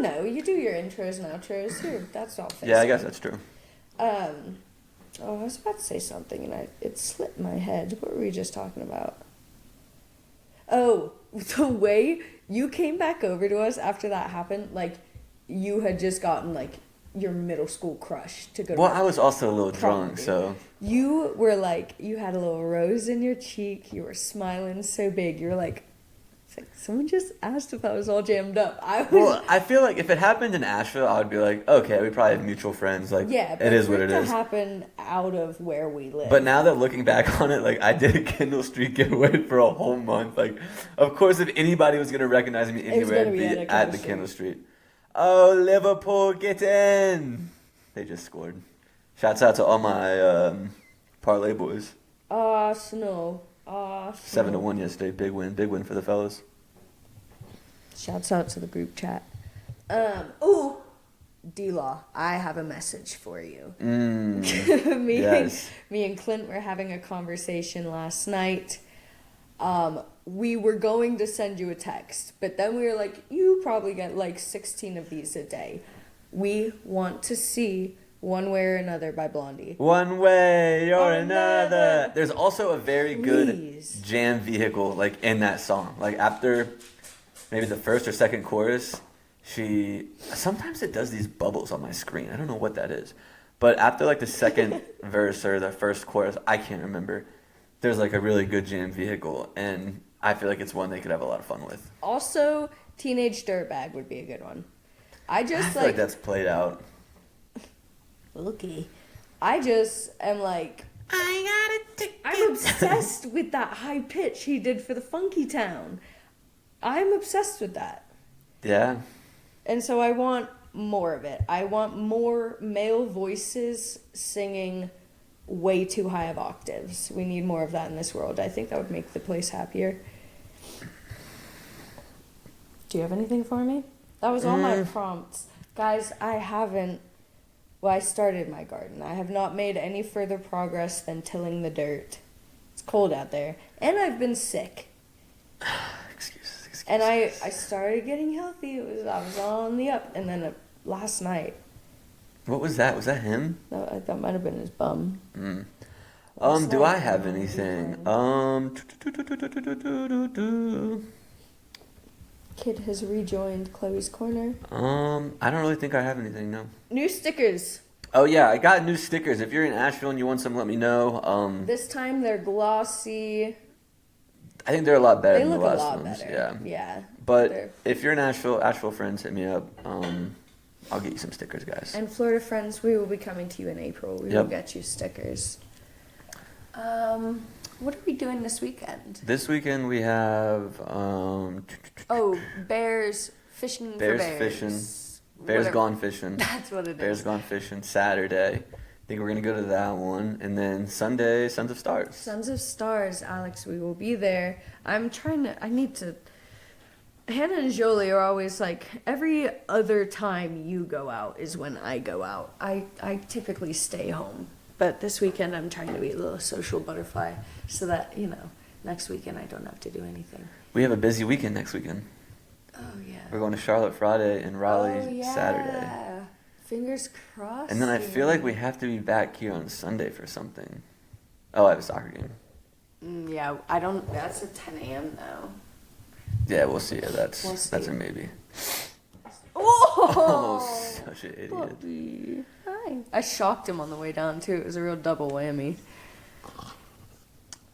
No, you do your intros and outros too. That's all. Yeah, I guess that's true. I was about to say something and it slipped my head. What were we just talking about? Oh, the way you came back over to us after that happened, like you had just gotten like your middle school crush to go to. Well, I was also a little drunk, so. You were like, you had a little rose in your cheek. You were smiling so big. You were like, it's like someone just asked if I was all jammed up. Well, I feel like if it happened in Asheville, I would be like, okay, we probably have mutual friends. Like, yeah, but it is what it is. It happened out of where we live. But now that looking back on it, like I did a Kendall Street giveaway for a whole month. Like, of course, if anybody was gonna recognize me anywhere, it'd be at the Kendall Street. Oh, Liverpool, get in! They just scored. Shouts out to all my parlay boys. Arsenal. 7-1 yesterday. Big win for the fellas. Shouts out to the group chat. D-Law, I have a message for you. Me and Clint were having a conversation last night. We were going to send you a text, but then we were like, you probably get like 16 of these a day. We want to see One Way or Another by Blondie. One way or another. Another. There's also a very good Please. jam vehicle like in that song. Like after maybe the first or second chorus, sometimes it does these bubbles on my screen. I don't know what that is. But after like the second verse or the first chorus, I can't remember. There's like a really good jam vehicle, and I feel like it's one they could have a lot of fun with. Also, Teenage Dirtbag would be a good one. I I feel like that's played out. Okay. I just am like, I'm obsessed with that high pitch he did for the Funky Town. I'm obsessed with that. Yeah. And so I want more of it. I want more male voices singing way too high of octaves. We need more of that in this world. I think that would make the place happier. Do you have anything for me? That was all my prompts. Guys, I started my garden. I have not made any further progress than tilling the dirt. It's cold out there. And I've been sick. Excuses. And I started getting healthy. I was on the up. And then last night. What was that? Was that him? That might have been his bum. Do I have anything? Kid has rejoined Chloe's Corner. I don't really think I have anything, no. New stickers. Oh yeah, I got new stickers. If you're in Asheville and you want some, let me know. This time they're glossy. I think they're a lot better They than the look a last lot ones. better. Yeah. Yeah. But if you're in Asheville friends, hit me up. I'll get you some stickers, guys. And Florida friends, we will be coming to you in April. We will get you stickers. What are we doing this weekend? This weekend we have Bears fishing for bears. fishing. Bears gone fishing. That's what it is. Bears gone fishing Saturday. I think we're gonna go to that one, and then Sunday, Sons of Stars. Sons of Stars, Alex. We will be there. I need to. Hannah and Jolie are always like, every other time you go out is when I go out. I typically stay home. But this weekend I'm trying to be a little social butterfly so that, next weekend I don't have to do anything. We have a busy weekend next weekend. Oh, yeah. We're going to Charlotte Friday and Raleigh Saturday. Fingers crossed. And then I feel like we have to be back here on Sunday for something. Oh, I have a soccer game. Yeah, that's at 10 a.m. though. Yeah, we'll see. That's a maybe. Oh, such an idiot. Puppy. Hi. I shocked him on the way down too. It was a real double whammy.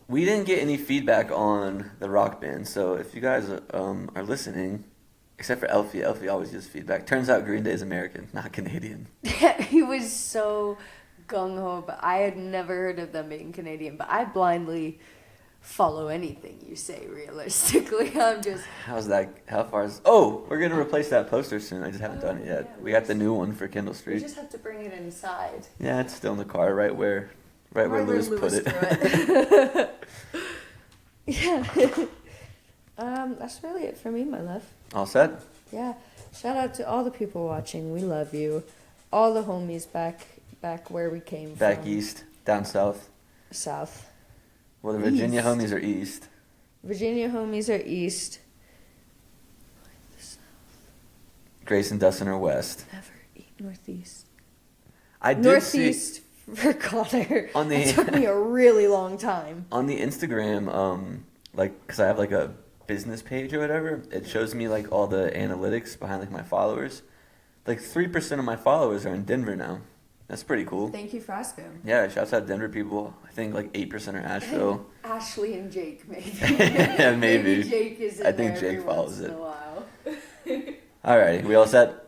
We didn't get any feedback on the rock band, so if you guys are listening, except for Elfie always gives feedback. Turns out Green Day is American, not Canadian. He was so gung-ho, but I had never heard of them being Canadian, but I blindly follow anything you say realistically. How's that? How far is... Oh, we're going to replace that poster soon. I just haven't done it yet. Yeah, we got the new one for Kendall Street. We just have to bring it inside. Yeah, it's still in the car, right where Lewis put it. Yeah. That's really it for me, my love. All set? Yeah. Shout out to all the people watching. We love you. All the homies back where we came from. Back east, down south. South. Well, the Virginia homies are east. Virginia homies are east. Grace and Dustin are west. Never eat northeast. I did Northeast for Connor. It took me a really long time. On the Instagram, because I have like a business page or whatever, it shows me like all the analytics behind like my followers. Like 3% of my followers are in Denver now. That's pretty cool. Thank you for asking. Yeah, shouts out Denver people. I think like 8% are Asheville. Ashley and Jake, maybe. Yeah, maybe. Jake is in I think there Jake every follows once it. in a while. Alrighty, we all set?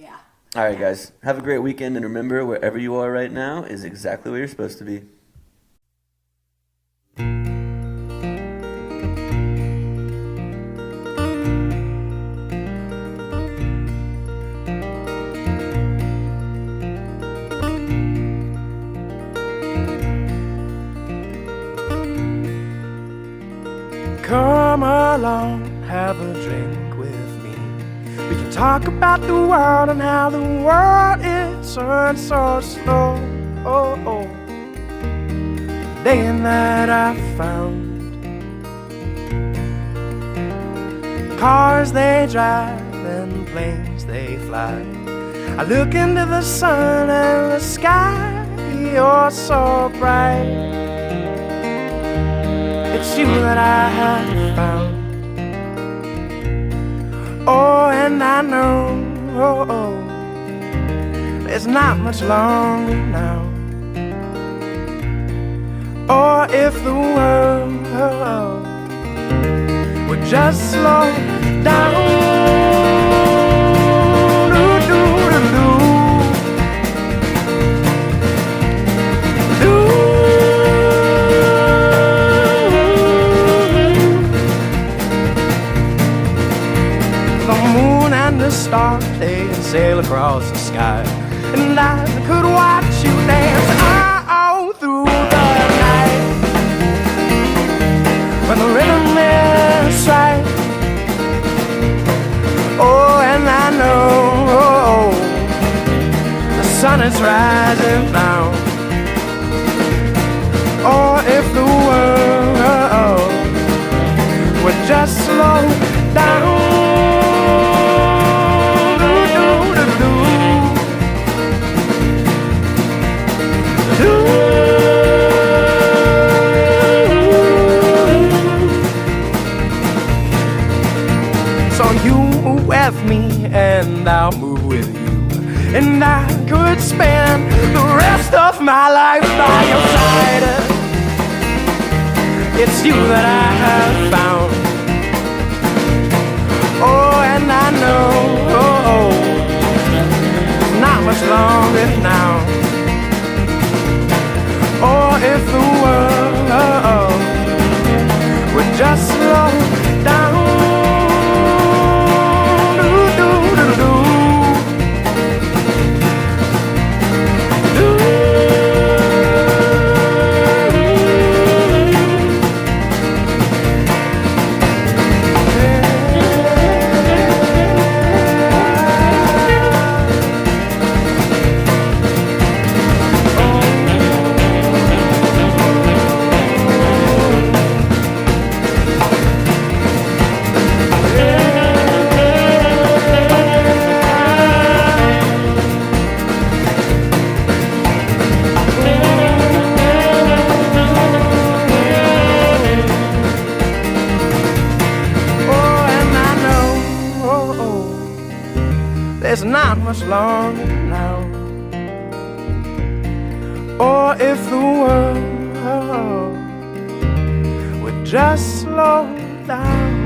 Yeah. Alright guys, have a great weekend, and remember, wherever you are right now is exactly where you're supposed to be. Come along, have a drink with me. We can talk about the world and how the world is turned so slow. Day that I found cars they drive and planes they fly. I look into the sun and the sky, you're so bright. It's you that I have found. Oh, and I know there's not much longer now. Or if the world would just slow down. The moon and the stars, they sail across the sky, and I could watch you dance all through the night. When the rhythm is right, oh, and I know the sun is rising now. Or if the world would just slow down. So you move with me and I'll move with you, and I could spend the rest of my life by your side. It's you that I have found. Oh, and I know not much longer now. Or if the world would just slow down. There's not much longer now. Or if the world would just slow down.